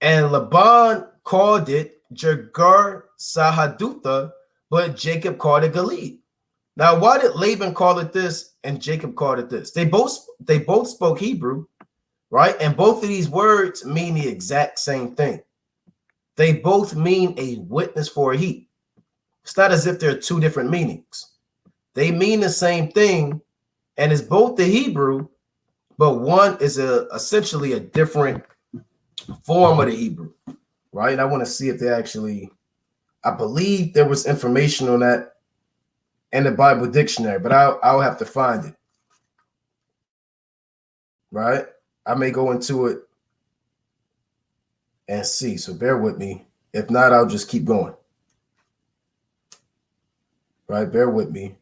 And Laban called it Jegar Sahadutha, but Jacob called it Gilead. Now, why did Laban call it this and Jacob called it this? They both spoke Hebrew, right? And both of these words mean the exact same thing. They both mean a witness for a heap. It's not as if there are two different meanings. They mean the same thing, and it's both the Hebrew, but one is essentially a different form of the Hebrew, right? I want to see if they actually, I believe there was information on that in the Bible dictionary, but I'll have to find it, right? I may go into it and see, so bear with me. If not, I'll just keep going, right? Bear with me.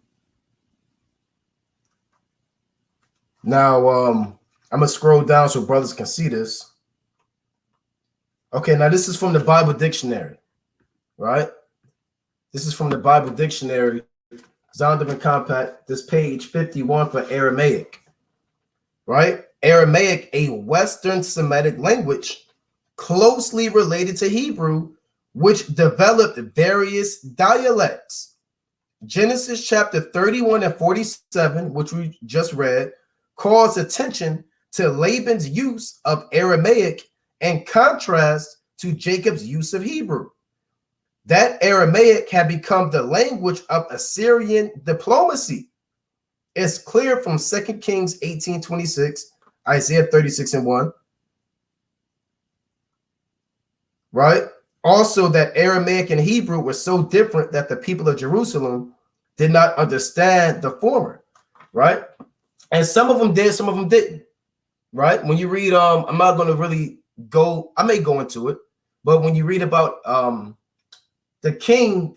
Now, I'm going to scroll down so brothers can see this. Okay, now this is from the Bible dictionary, right? This is from the Bible dictionary, Zondervan Compact, this page 51 for Aramaic, right? Aramaic, a Western Semitic language closely related to Hebrew, which developed various dialects. Genesis chapter 31 and 47, which we just read, calls attention to Laban's use of Aramaic in contrast to Jacob's use of Hebrew. That Aramaic had become the language of Assyrian diplomacy. It's clear from 2 Kings 18:26, Isaiah 36:1, right? Also, that Aramaic and Hebrew were so different that the people of Jerusalem did not understand the former, right? And some of them did, some of them didn't, right? When you read, I'm not going to really go, I may go into it, but when you read about the king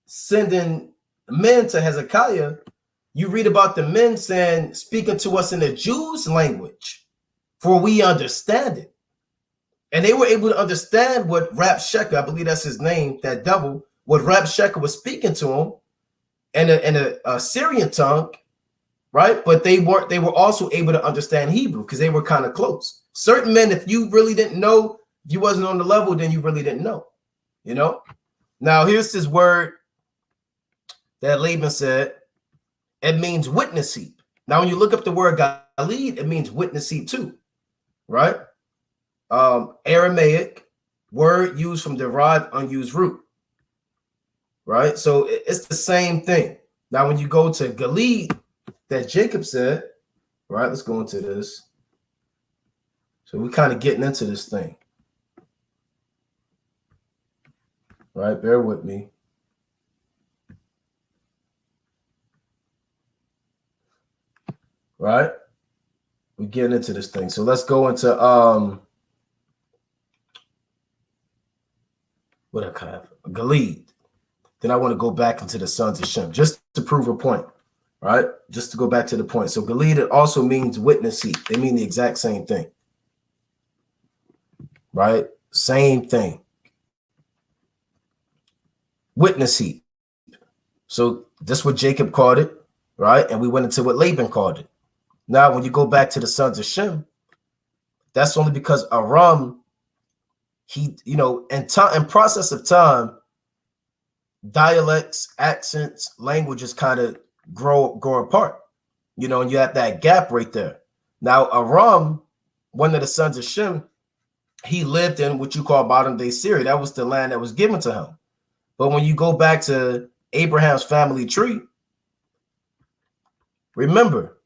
sending men to Hezekiah, you read about the men saying, speaking to us in the Jews' language, for we understand it. And they were able to understand what Rabshakeh, I believe that's his name, that devil, what Rabshakeh was speaking to him in a Syrian tongue, right? But they were also able to understand Hebrew because they were kind of close. Certain men, if you really didn't know, if you wasn't on the level, then you really didn't know, you know? Now, here's this word that Laban said. It means witness heap. Now, when you look up the word Galid, it means witness heap too, right? Aramaic word used from derived unused root, right? So it's the same thing. Now, when you go to Galid, that Jacob said, right? Let's go into this. So we're kind of getting into this thing, right? Bear with me. Right? We're getting into this thing. So let's go into what I have Galid. Then I want to go back into the sons of Shem just to prove a point, right? Just to go back to the point. So Galid, it also means witness heap. They mean the exact same thing, right? Same thing. Witness heap. So that's what Jacob called it, right? And we went into what Laban called it. Now, when you go back to the sons of Shem, that's only because Aram, he, you know, in process of time, dialects, accents, languages kind of grow apart, you know, and you have that gap right there. Now, Aram, one of the sons of Shem, he lived in what you call modern day Syria. That was the land that was given to him. But when you go back to Abraham's family tree, remember,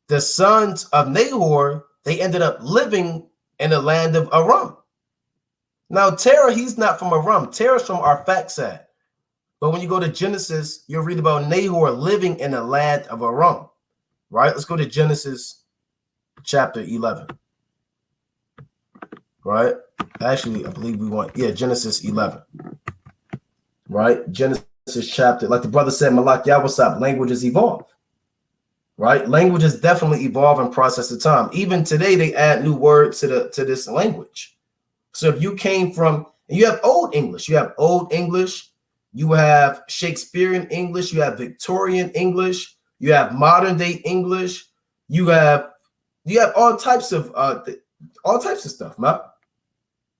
the sons of Nahor, they ended up living in the land of Aram. Now, Terah, he's not from Aram. Terah's from Arphaxad. But when you go to Genesis, you'll read about Nahor living in the land of Aram, right? Let's go to Genesis chapter 11, right? Actually, I believe we want, Genesis 11, right? Genesis chapter, like the brother said, Malak Yawasab, languages evolve. Right, languages definitely evolve and process of time. Even today, they add new words to this language. So if you came from, and you have Old English, you have Shakespearean English, you have Victorian English, you have modern day English, you have all types of stuff, man.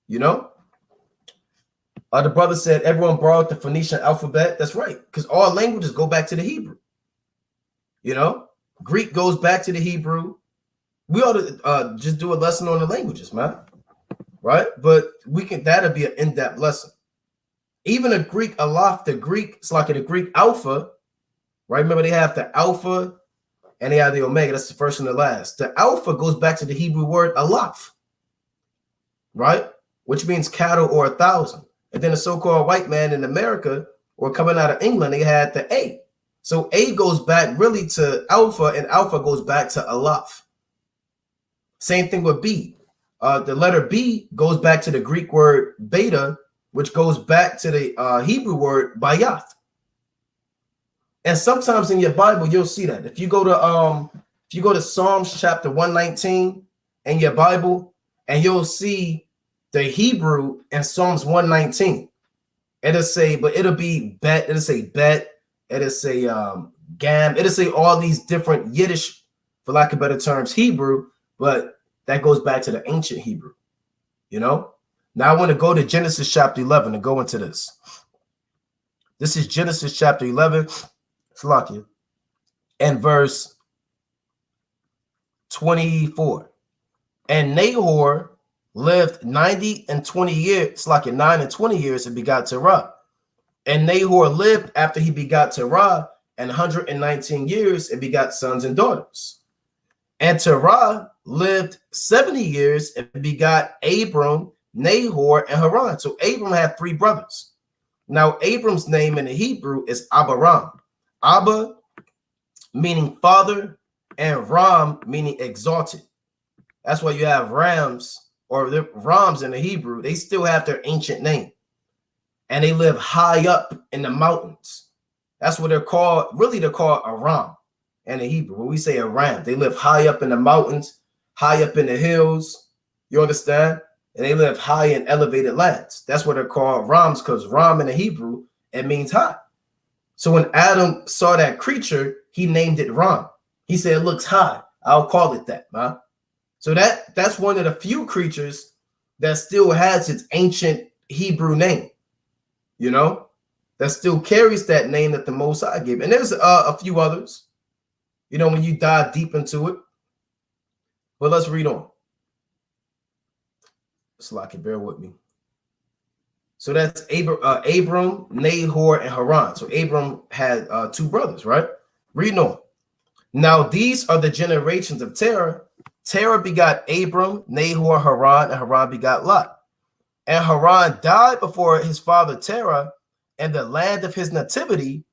You know, the brother said everyone borrowed the Phoenician alphabet. That's right, because all languages go back to the Hebrew. You know. Greek goes back to the Hebrew. We ought to just do a lesson on the languages, man. Right? But that'll be an in-depth lesson. Even a Greek aleph, it's like the Greek alpha, right? Remember, they have the alpha and they have the omega. That's the first and the last. The alpha goes back to the Hebrew word aleph, right? Which means cattle or 1,000. And then the so-called white man in America or coming out of England, they had the A. So A goes back really to alpha, and alpha goes back to aleph. Same thing with B. The letter B goes back to the Greek word beta, which goes back to the Hebrew word bayath. And sometimes in your Bible, you'll see that. If you go to Psalms chapter 119 in your Bible, and you'll see the Hebrew in Psalms 119. It'll say, but it'll be bet, it'll say bet. It'll say gam. It'll say all these different Yiddish, for lack of better terms, Hebrew, but that goes back to the ancient Hebrew, you know? Now I want to go to Genesis chapter 11 and go into this. This is Genesis chapter 11, Salakia, and verse 24. And Nahor lived 90 and 20 years. It's like 9 and 20 years and begot Terah. And Nahor lived after he begot Terah and 119 years and begot sons and daughters. And Terah lived 70 years and begot Abram, Nahor, and Haran. So Abram had 3 brothers. Now, Abram's name in the Hebrew is Abaram. Abba meaning father, and Ram meaning exalted. That's why you have Rams or the Rams in the Hebrew. They still have their ancient name. And they live high up in the mountains. That's what they're called. Really, they're called Aram in the Hebrew. When we say Aram, they live high up in the mountains, high up in the hills. You understand? And they live high in elevated lands. That's what they're called Rams, because Ram in the Hebrew, it means high. So when Adam saw that creature, he named it Ram. He said, it looks high. I'll call it that, man. So that's one of the few creatures that still has its ancient Hebrew name, you know, that still carries that name that the Most High gave. And there's a few others, you know, when you dive deep into it. But let's read on. Slocky, bear with me. So that's Abram, Nahor, and Haran. So Abram had 2 brothers, right? Reading on. Now these are the generations of Terah. Terah begot Abram, Nahor, Haran, and Haran begot Lot. And Haran died before his father Terah in the land of his nativity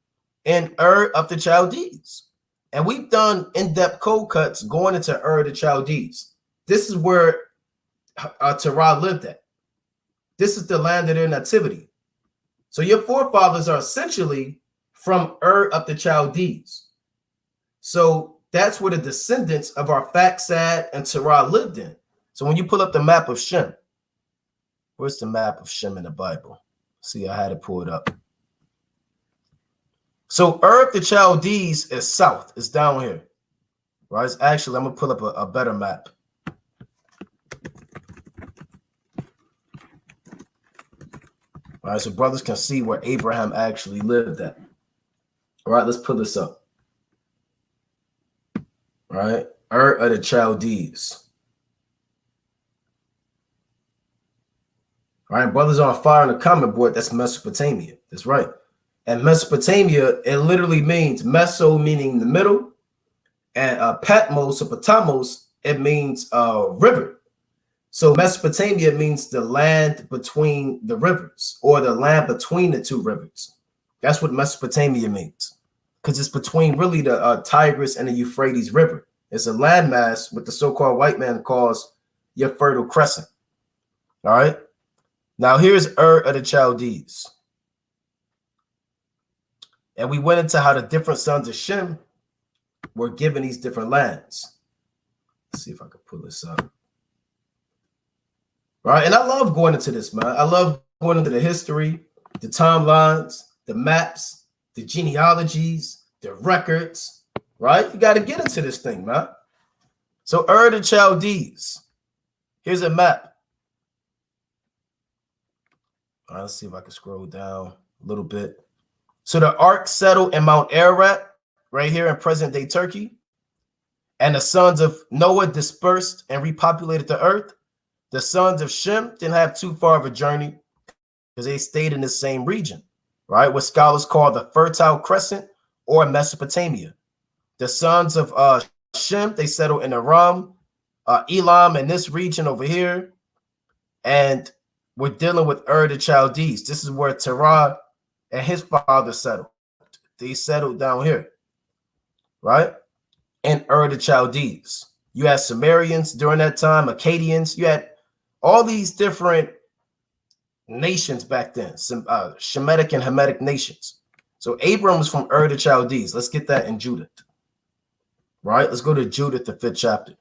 in Ur of the Chaldees. And we've done in-depth cold cuts going into Ur of the Chaldees. This is where Terah lived at. This is the land of their nativity. So your forefathers are essentially from Ur of the Chaldees. So that's where the descendants of our Faxad and Terah lived in. So when you pull up the map of Shem, where's the map of Shem in the Bible? See, I had to pull it up. So Ur of the Chaldees is south. It's down here. Right? It's actually, I'm going to pull up a better map. All right, so brothers can see where Abraham actually lived at. All right, let's pull this up. All right, Ur of the Chaldees. All right, brothers on fire on the comment board, that's Mesopotamia. That's right. And Mesopotamia, it literally means Meso meaning the middle, and Patmos or Patamos, it means river. So Mesopotamia means the land between the rivers, or the land between the 2 rivers. That's what Mesopotamia means, because it's between really the Tigris and the Euphrates River. It's a landmass what the so-called white man calls your Fertile Crescent. All right. Now here's Ur of the Chaldees. And we went into how the different sons of Shem were given these different lands. Let's see if I can pull this up. Right, and I love going into this, man. I love going into the history, the timelines, the maps, the genealogies, the records, right? You got to get into this thing, man. So Ur of the Chaldees. Here's a map. All right, let's see if I can scroll down a little bit. So the ark settled in Mount Ararat, right here in present-day Turkey. And the sons of Noah dispersed and repopulated the earth. The sons of Shem didn't have too far of a journey because they stayed in the same region, right? What scholars call the Fertile Crescent or Mesopotamia. The sons of Shem, they settled in Aram, Elam, and this region over here. And we're dealing with Ur the Chaldees. This is where Terah and his father settled. They settled down here, right? In Ur the Chaldees. You had Sumerians during that time, Akkadians. You had all these different nations back then, some Shemitic and Hamitic nations. So Abram was from Ur the Chaldees. Let's get that in Judith. Right? Let's go to Judith, the 5th chapter.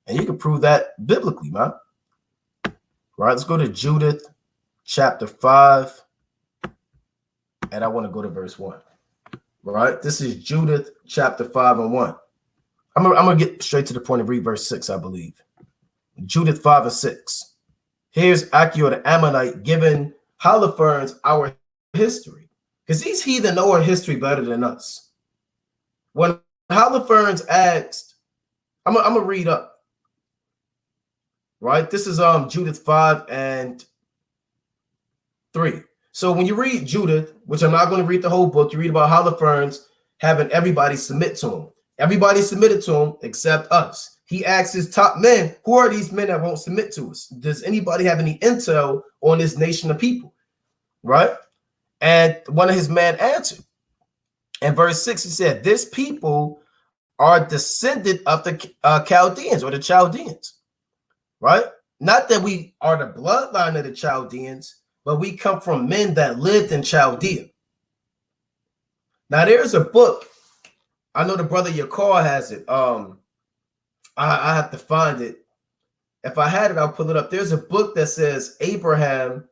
And you can prove that biblically, man. Right? Let's go to Judith, chapter 5. And I want to go to verse 1. Right? This is Judith, chapter 5 and 1. I'm going to get straight to the point and read verse 6, I believe. Judith 5 and 6. Here's Achior the Ammonite giving Holofernes our history, because these heathen know our history better than us. When Holofernes asked, I'm gonna read up. right? This is Judith 5 and 3. So when you read Judith, which I'm not going to read the whole book, you read about Holofernes having everybody submit to him. Everybody submitted to him except us. He asked his top men, who are these men that won't submit to us? Does anybody have any intel on this nation of people? Right? And one of his men answered. In verse 6, he said, this people are descended of the Chaldeans or the Chaldeans. Right? Not that we are the bloodline of the Chaldeans, but we come from men that lived in Chaldea. Now, there's a book. I know the brother Yakar has it. I have to find it. If I had it, I'll pull it up. There's a book that says Abraham.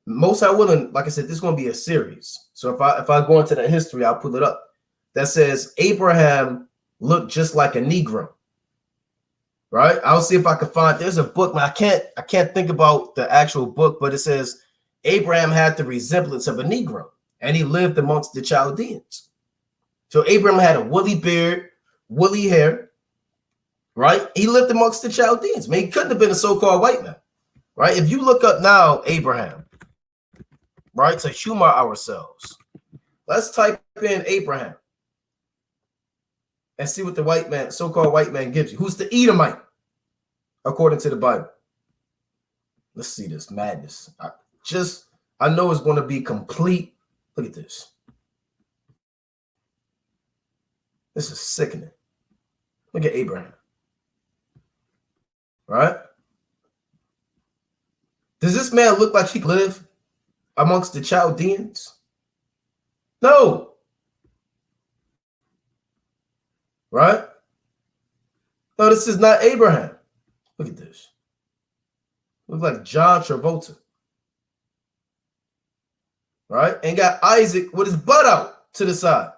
Most I wouldn't, like I said, this is going to be a series. So if I go into the history, I'll pull it up. That says Abraham looked just like a Negro. Right? I'll see if I can find. There's a book. I can't think about the actual book, but it says Abraham had the resemblance of a Negro, and he lived amongst the Chaldeans. So Abraham had a woolly beard, woolly hair. Right? He lived amongst the Chaldeans. Man, he couldn't have been a so-called white man. Right? If you look up now, Abraham, right, to humor ourselves, let's type in Abraham and see what the white man, so-called white man, gives you. Who's the Edomite, according to the Bible? Let's see this madness. I know it's going to be complete. Look at this. This is sickening. Look at Abraham. Right? Does this man look like he lived amongst the Chaldeans? No. Right? No, this is not Abraham. Look at this. Looks like John Travolta. Right? And got Isaac with his butt out to the side.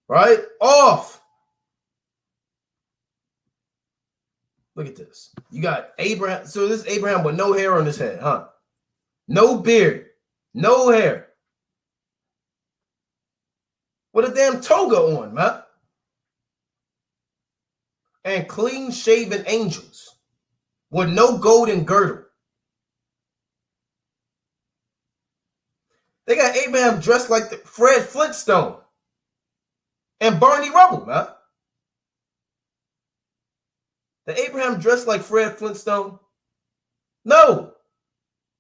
Right? Off. Look at this. You got Abraham. So this is Abraham with no hair on his head, huh? No beard. No hair. With a damn toga on, man. And clean-shaven angels with no golden girdle. They got Abraham dressed like the Fred Flintstone and Barney Rubble, man. Did Abraham dressed like Fred Flintstone? No.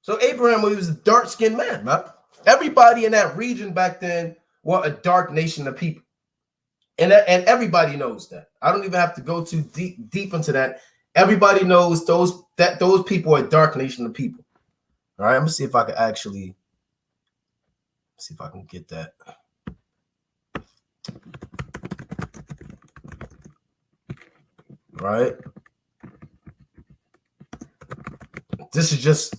So Abraham was a dark-skinned man, man. Everybody in that region back then were a dark nation of people. And everybody knows that. I don't even have to go too deep into that. Everybody knows those people are a dark nation of people. All right, I'm gonna see if I can actually see if I can get that. Right. This is just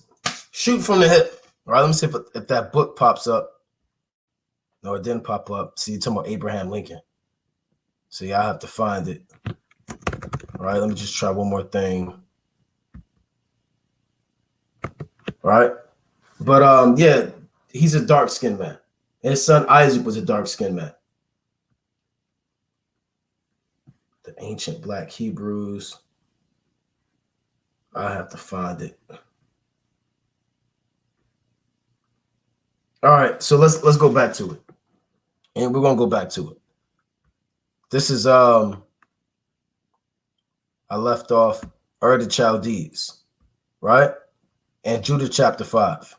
shoot from the hip. All right, let me see if that book pops up. No, it didn't pop up. See, you're talking about Abraham Lincoln. So yeah, I have to find it. All right, let me just try one more thing. All right. But yeah, he's a dark-skinned man. And his son Isaac was a dark-skinned man. The ancient black Hebrews. I have to find it. All right, so let's go back to it. And we're gonna go back to it. This is I left off the Chaldees, right? And Judith chapter 5.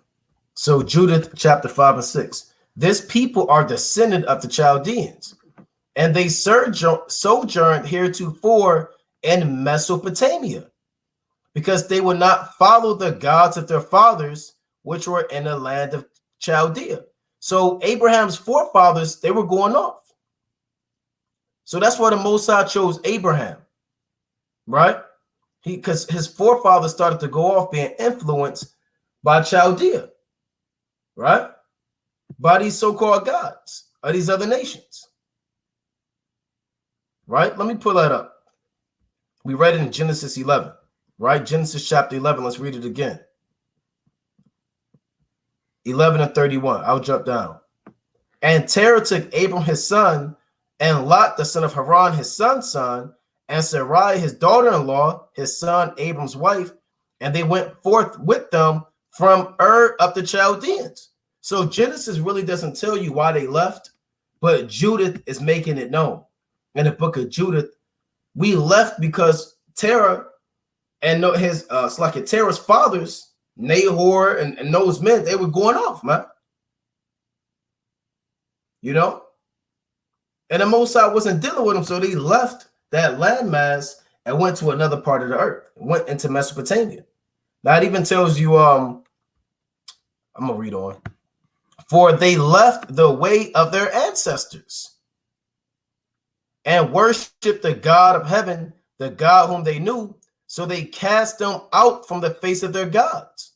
So Judith chapter 5 and 6. This people are descendant of the Chaldeans, and they sojourned heretofore in Mesopotamia, because they would not follow the gods of their fathers, which were in the land of Chaldea. So Abraham's forefathers, they were going off. So that's why the Most High chose Abraham, right? Because his forefathers started to go off being influenced by Chaldea, right? By these so-called gods of these other nations, right? Let me pull that up. We read it in Genesis 11, right? Genesis chapter 11. Let's read it again. 11 and 31. I'll jump down. And Terah took Abram his son, and Lot the son of Haran his son's son, and Sarai, his daughter-in-law, his son Abram's wife, and they went forth with them from Ur of the Chaldeans. So Genesis really doesn't tell you why they left, but Judith is making it known. In the book of Judith, we left because Terah and his it's like Terah's fathers, Nahor and those men, they were going off, man. You know? And the Most High wasn't dealing with them, so they left that landmass and went to another part of the earth, went into Mesopotamia. Now it even tells you, I'm gonna read on. For they left the way of their ancestors and worshiped the God of heaven, the God whom they knew. So they cast them out from the face of their gods.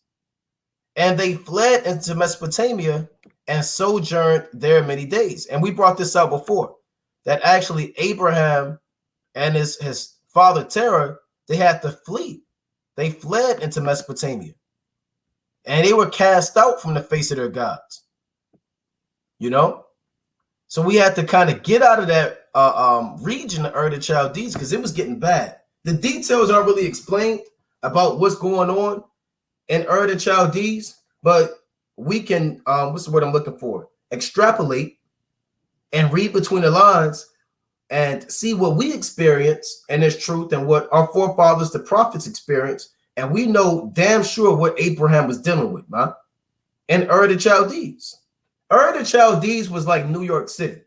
And they fled into Mesopotamia and sojourned there many days. And we brought this out before, that actually Abraham and his father Terah, they had to flee. They fled into Mesopotamia. And they were cast out from the face of their gods. You know? So we had to kind of get out of that region of Ur the Chaldees because it was getting bad. The details aren't really explained about what's going on in Ur the Chaldees, but we can, what's the word I'm looking for? Extrapolate and read between the lines and see what we experience and there's truth and what our forefathers, the prophets, experienced. And we know damn sure what Abraham was dealing with, man, in Ur the Chaldees. Ur the Chaldees was like New York City,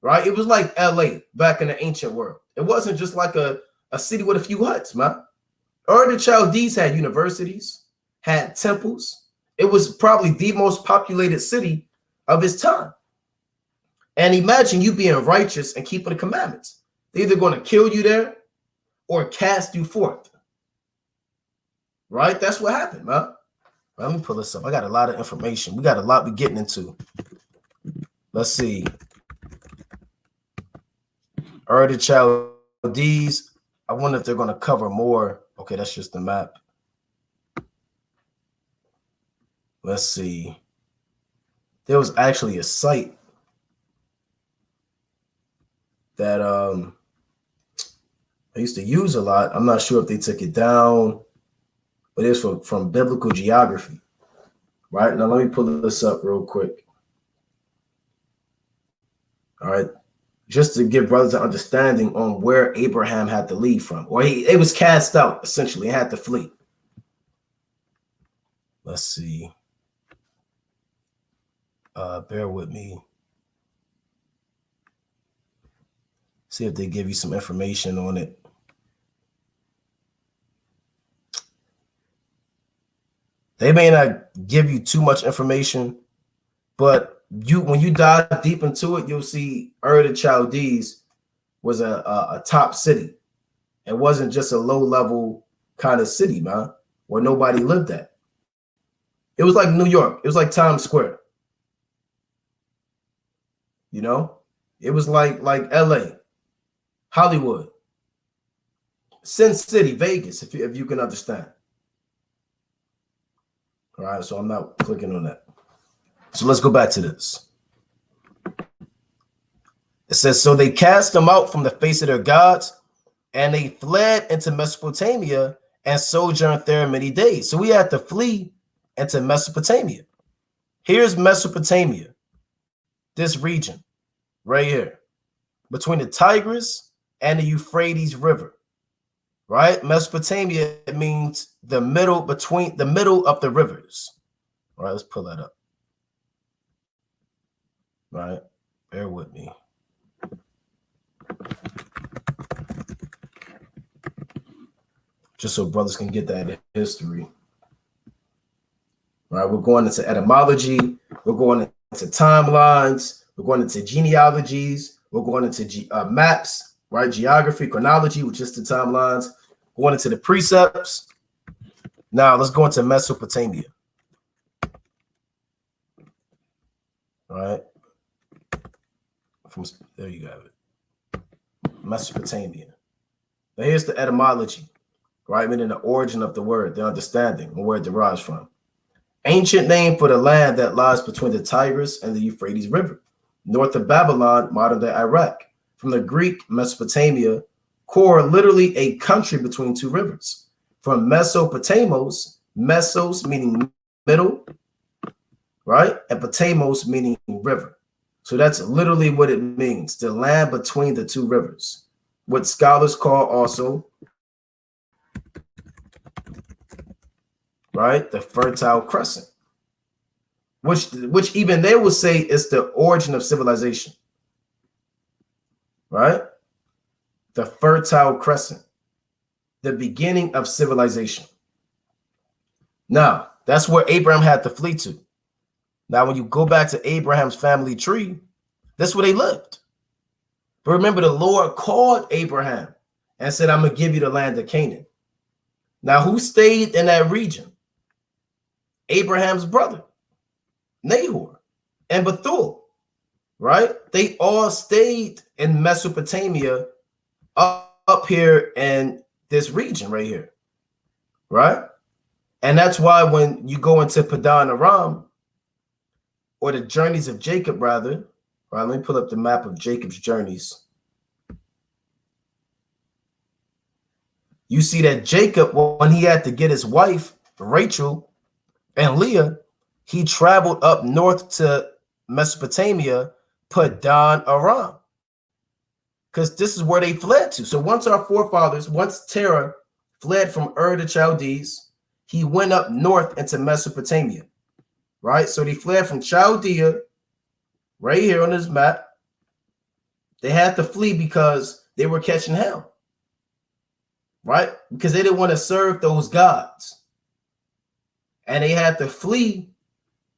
right? It was like LA back in the ancient world. It wasn't just like a city with a few huts, man. Ur the Chaldees had universities, had temples. It was probably the most populated city of its time. And imagine you being righteous and keeping the commandments. They're either going to kill you there or cast you forth. Right? That's what happened, man. Let me pull this up. I got a lot of information. We got a lot we're getting into. Let's see. Ur the Chaldees. I wonder if they're going to cover more. Okay, that's just the map. Let's see. There was actually a site that I used to use a lot. I'm not sure if they took it down, but it's from biblical geography. Right? Now let me pull this up real quick. All right. Just to give brothers an understanding on where Abraham had to leave from. Or it was cast out, essentially. He had to flee. Let's see. Bear with me. See if they give you some information on it. They may not give you too much information, but when you dive deep into it, you'll see Ur the Chaldees was a top city. It wasn't just a low-level kind of city, man, where nobody lived at. It was like New York. It was like Times Square. You know? It was like LA, Hollywood, Sin City, Vegas, if you can understand. All right, so I'm not clicking on that. So let's go back to this. It says, so they cast them out from the face of their gods, and they fled into Mesopotamia and sojourned there many days. So we had to flee into Mesopotamia. Here's Mesopotamia, this region right here, between the Tigris and the Euphrates River. Right? Mesopotamia means the middle, between the middle of the rivers. All right, let's pull that up. All right, bear with me. Just so brothers can get that history. All right, we're going into etymology. We're going into timelines. We're going into genealogies. We're going into maps, right? Geography, chronology, which is the timelines. Going into the precepts. Now let's go into Mesopotamia. All right. There you have it. Mesopotamia. Now here's the etymology, right? Meaning the origin of the word, the understanding, and where it derives from. Ancient name for the land that lies between the Tigris and the Euphrates River, north of Babylon, modern day Iraq. From the Greek Mesopotamia, Core, literally a country between two rivers. From Mesopotamos, mesos meaning middle, right? And potamos meaning river. So that's literally what it means, the land between the two rivers. What scholars call also, right, the Fertile Crescent, which even they will say is the origin of civilization, right? The Fertile Crescent, the beginning of civilization. Now, that's where Abraham had to flee to. Now, when you go back to Abraham's family tree, that's where they lived. But remember, the Lord called Abraham and said, I'm going to give you the land of Canaan. Now, who stayed in that region? Abraham's brother, Nahor, and Bethuel, right? They all stayed in Mesopotamia up here in this region right here, right? And that's why when you go into Padan Aram, or the journeys of Jacob, rather, right? Let me pull up the map of Jacob's journeys. You see that Jacob, when he had to get his wife, Rachel and Leah, he traveled up north to Mesopotamia, Padan Aram, because this is where they fled to. So once Terah fled from Ur the Chaldees, he went up north into Mesopotamia, right? So they fled from Chaldea, right here on this map. They had to flee because they were catching hell, right? Because they didn't want to serve those gods. And they had to flee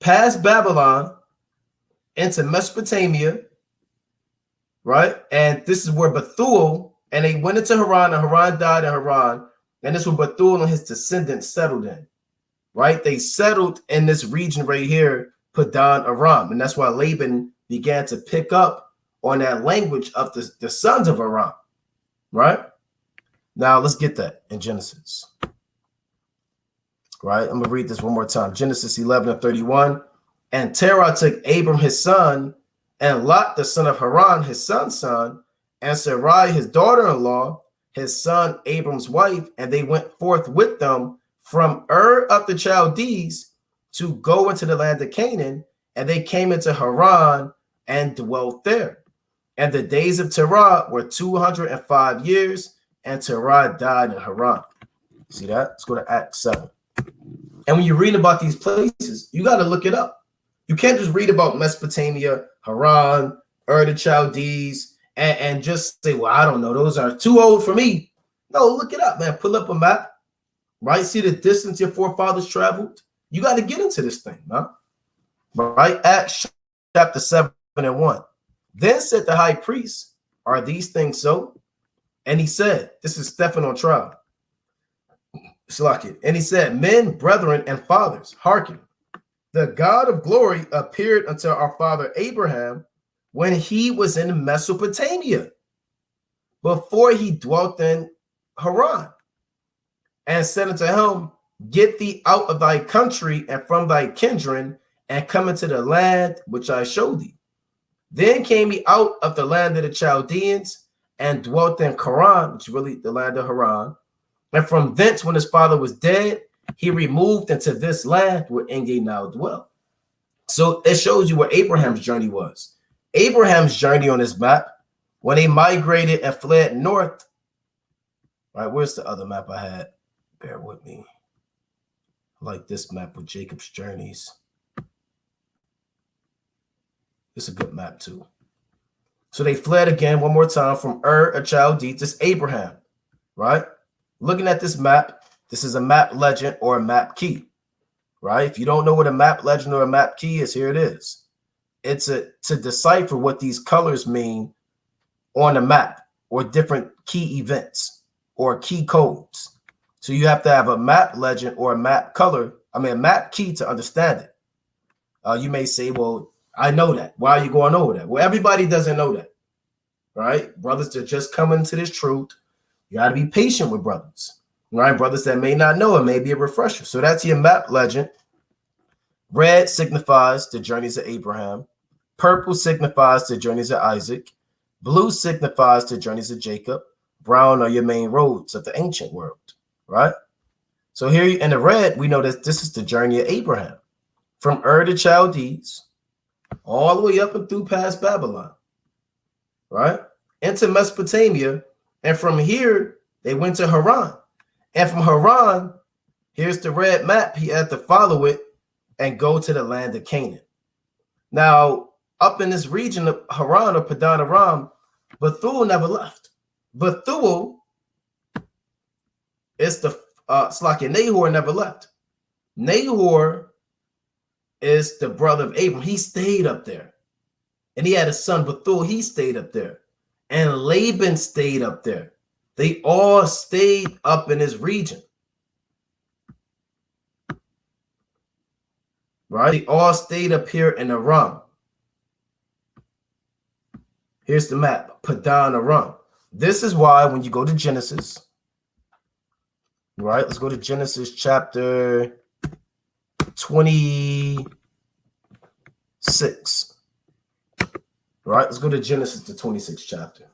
past Babylon into Mesopotamia, right? And this is where Bethuel, and they went into Haran, and Haran died in Haran. And this is where Bethuel and his descendants settled in, right? They settled in this region right here, Padan Aram. And that's why Laban began to pick up on that language of the sons of Aram, right? Now let's get that in Genesis, right? I'm going to read this one more time. Genesis 11:31. And Terah took Abram his son, and Lot the son of Haran his son's son, and Sarai his daughter-in-law, his son Abram's wife, and they went forth with them from Ur of the Chaldees to go into the land of Canaan, and they came into Haran and dwelt there. And the days of Terah were 205 years, and Terah died in Haran. See that? Let's go to Acts 7. And when you read about these places, you got to look it up. You can't just read about Mesopotamia, Haran, Ur the Chaldees, and just say, well, I don't know, those are too old for me. No, look it up, man. Pull up a map, right? See the distance your forefathers traveled. You got to get into this thing, man. Right? Acts chapter 7:1. Then said the high priest, are these things so? And he said, this is Stephen on trial. And he said, men, brethren, and fathers, hearken. The God of glory appeared unto our father Abraham when he was in Mesopotamia, before he dwelt in Haran, and said unto him, get thee out of thy country and from thy kindred, and come into the land which I show thee. Then came he out of the land of the Chaldeans and dwelt in Haran, which is really the land of Haran. And from thence, when his father was dead, he removed into this land where Enge now dwell. So it shows you where Abraham's journey was. Abraham's journey on this map, when they migrated and fled north. All right, where's the other map I had? Bear with me. I like this map with Jacob's journeys. It's a good map too. So they fled again one more time from Ur, a Chaldee, to Abraham, right? Looking at this map, this is a map legend or a map key, right? If you don't know what a map legend or a map key is, here it is. It's to decipher what these colors mean on a map, or different key events or key codes. So you have to have a map legend or a map color, a map key to understand it. You may say, well, I know that. Why are you going over that? Well, everybody doesn't know that, right? Brothers that just coming to this truth, you got to be patient with brothers, right? Brothers that may not know it may be a refresher. So that's your map legend. Red signifies the journeys of Abraham. Purple signifies the journeys of Isaac. Blue signifies the journeys of Jacob. Brown are your main roads of the ancient world, right? So here in the red, we know that this is the journey of Abraham from Ur the Chaldees all the way up and through past Babylon, right? Into Mesopotamia. And from here, they went to Haran. And from Haran, here's the red map. He had to follow it and go to the land of Canaan. Now, up in this region of Haran or Padan Aram, Bethuel never left. Bethuel is the Nahor never left. Nahor is the brother of Abram. He stayed up there. And he had a son, Bethuel. He stayed up there. And Laban stayed up there. They all stayed up in this region. Right? They all stayed up here in Aram. Here's the map, Padan Aram. This is why when you go to Genesis, right? Let's go to Genesis chapter 26. Right? Let's go to Genesis, the 26th chapter.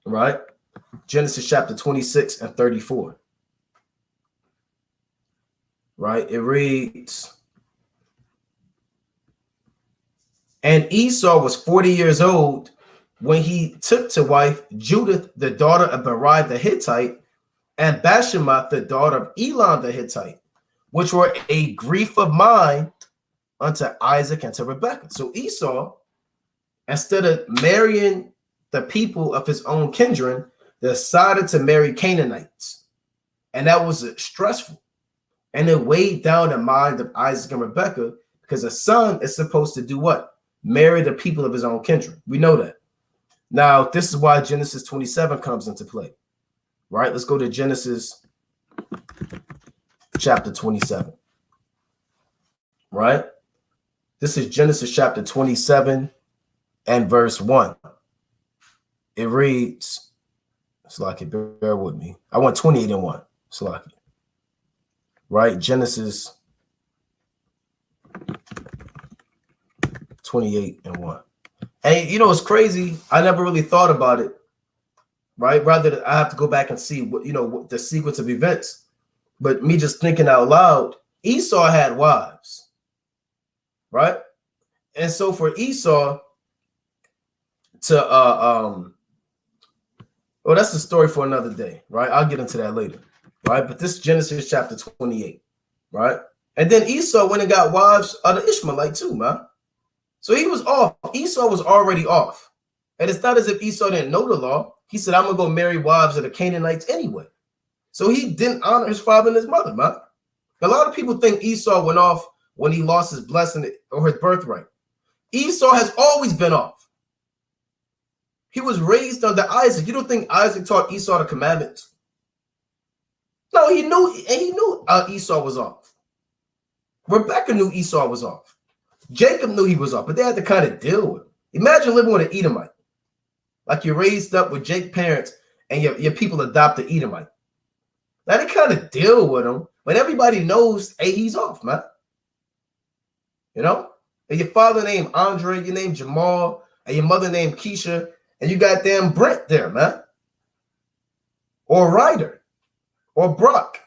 Right? Genesis chapter 26 and 34. Right? It reads, and Esau was 40 years old when he took to wife Judith, the daughter of Berai the Hittite, and Bashemath, the daughter of Elon the Hittite, which were a grief of mind unto Isaac and to Rebekah. So Esau, instead of marrying the people of his own kindred, decided to marry Canaanites. And that was stressful. And it weighed down the mind of Isaac and Rebekah, because a son is supposed to do what? Marry the people of his own kindred. We know that. Now, this is why Genesis 27 comes into play. Right? Let's go to Genesis chapter 27. Right? This is Genesis chapter 27 and verse 1. It reads, Slaki, bear with me. I want 28 and 1. Slaki. Right? Genesis 28 and 1. And you know, it's crazy. I never really thought about it. Right? Rather, I have to go back and see what, you know, what the sequence of events. But me just thinking out loud, Esau had wives. Right? And so for Esau to well, that's the story for another day, right? I'll get into that later, right? But this is Genesis chapter 28, right? And then Esau went and got wives of the Ishmaelite too, man. So he was off. Esau was already off. And it's not as if Esau didn't know the law. He said, I'm going to go marry wives of the Canaanites anyway. So he didn't honor his father and his mother, man. A lot of people think Esau went off when he lost his blessing or his birthright. Esau has always been off. He was raised under Isaac. You don't think Isaac taught Esau the commandments? No, he knew Esau was off. Rebekah knew Esau was off. Jacob knew he was off, but they had to kind of deal with him. Imagine living with an Edomite. Like you're raised up with Jake's parents and your people adopt an Edomite. Now they kind of deal with him, but everybody knows, hey, he's off, man. You know? And your father named Andre, your name Jamal, and your mother named Keisha, and you got damn Brent there, man. Or Ryder. Or Brock.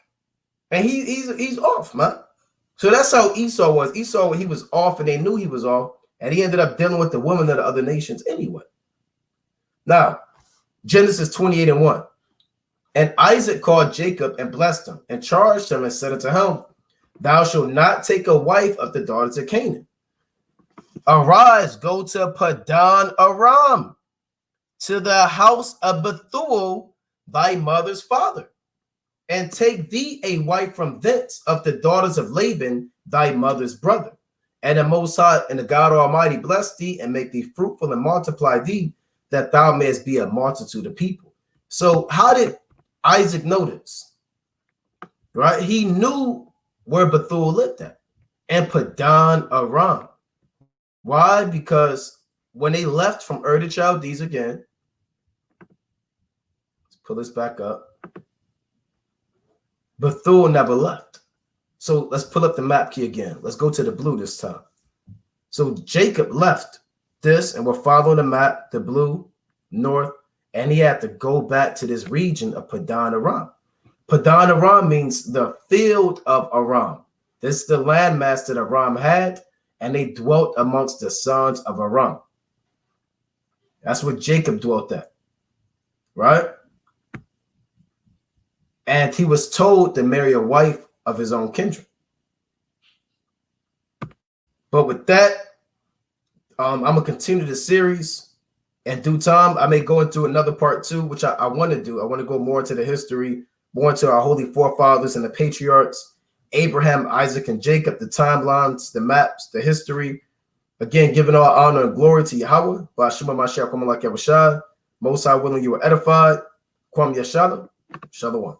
And he's off, man. So that's how Esau was. Esau, he was off, and they knew he was off, and he ended up dealing with the women of the other nations anyway. Now, Genesis 28 and 1. And Isaac called Jacob and blessed him, and charged him and said unto him, thou shalt not take a wife of the daughters of Canaan. Arise, go to Padan Aram, to the house of Bethuel, thy mother's father, and take thee a wife from thence of the daughters of Laban, thy mother's brother. And the Most High and the God Almighty bless thee and make thee fruitful and multiply thee, that thou mayest be a multitude of people. So how did Isaac know this? Right? He knew where Bethuel lived at, and Padan Aram. Why? Because when they left from Ur the Chaldees again, let's pull this back up. Bethuel never left. So let's pull up the map key again. Let's go to the blue this time. So Jacob left this, and we're following the map, the blue, north, and he had to go back to this region of Padan Aram. Padan Aram means the field of Aram. This is the landmass that Aram had, and they dwelt amongst the sons of Aram. That's what Jacob dwelt at, right? And he was told to marry a wife of his own kindred. But with that, I'm going to continue the series. In due time, I may go into another part 2, which I want to do. I want to go more into the history, more into our holy forefathers and the patriarchs, Abraham, Isaac, and Jacob, the timelines, the maps, the history. Again, giving all honor and glory to Yahweh. Most High willing you were edified. Kwam Yashala. Shalom.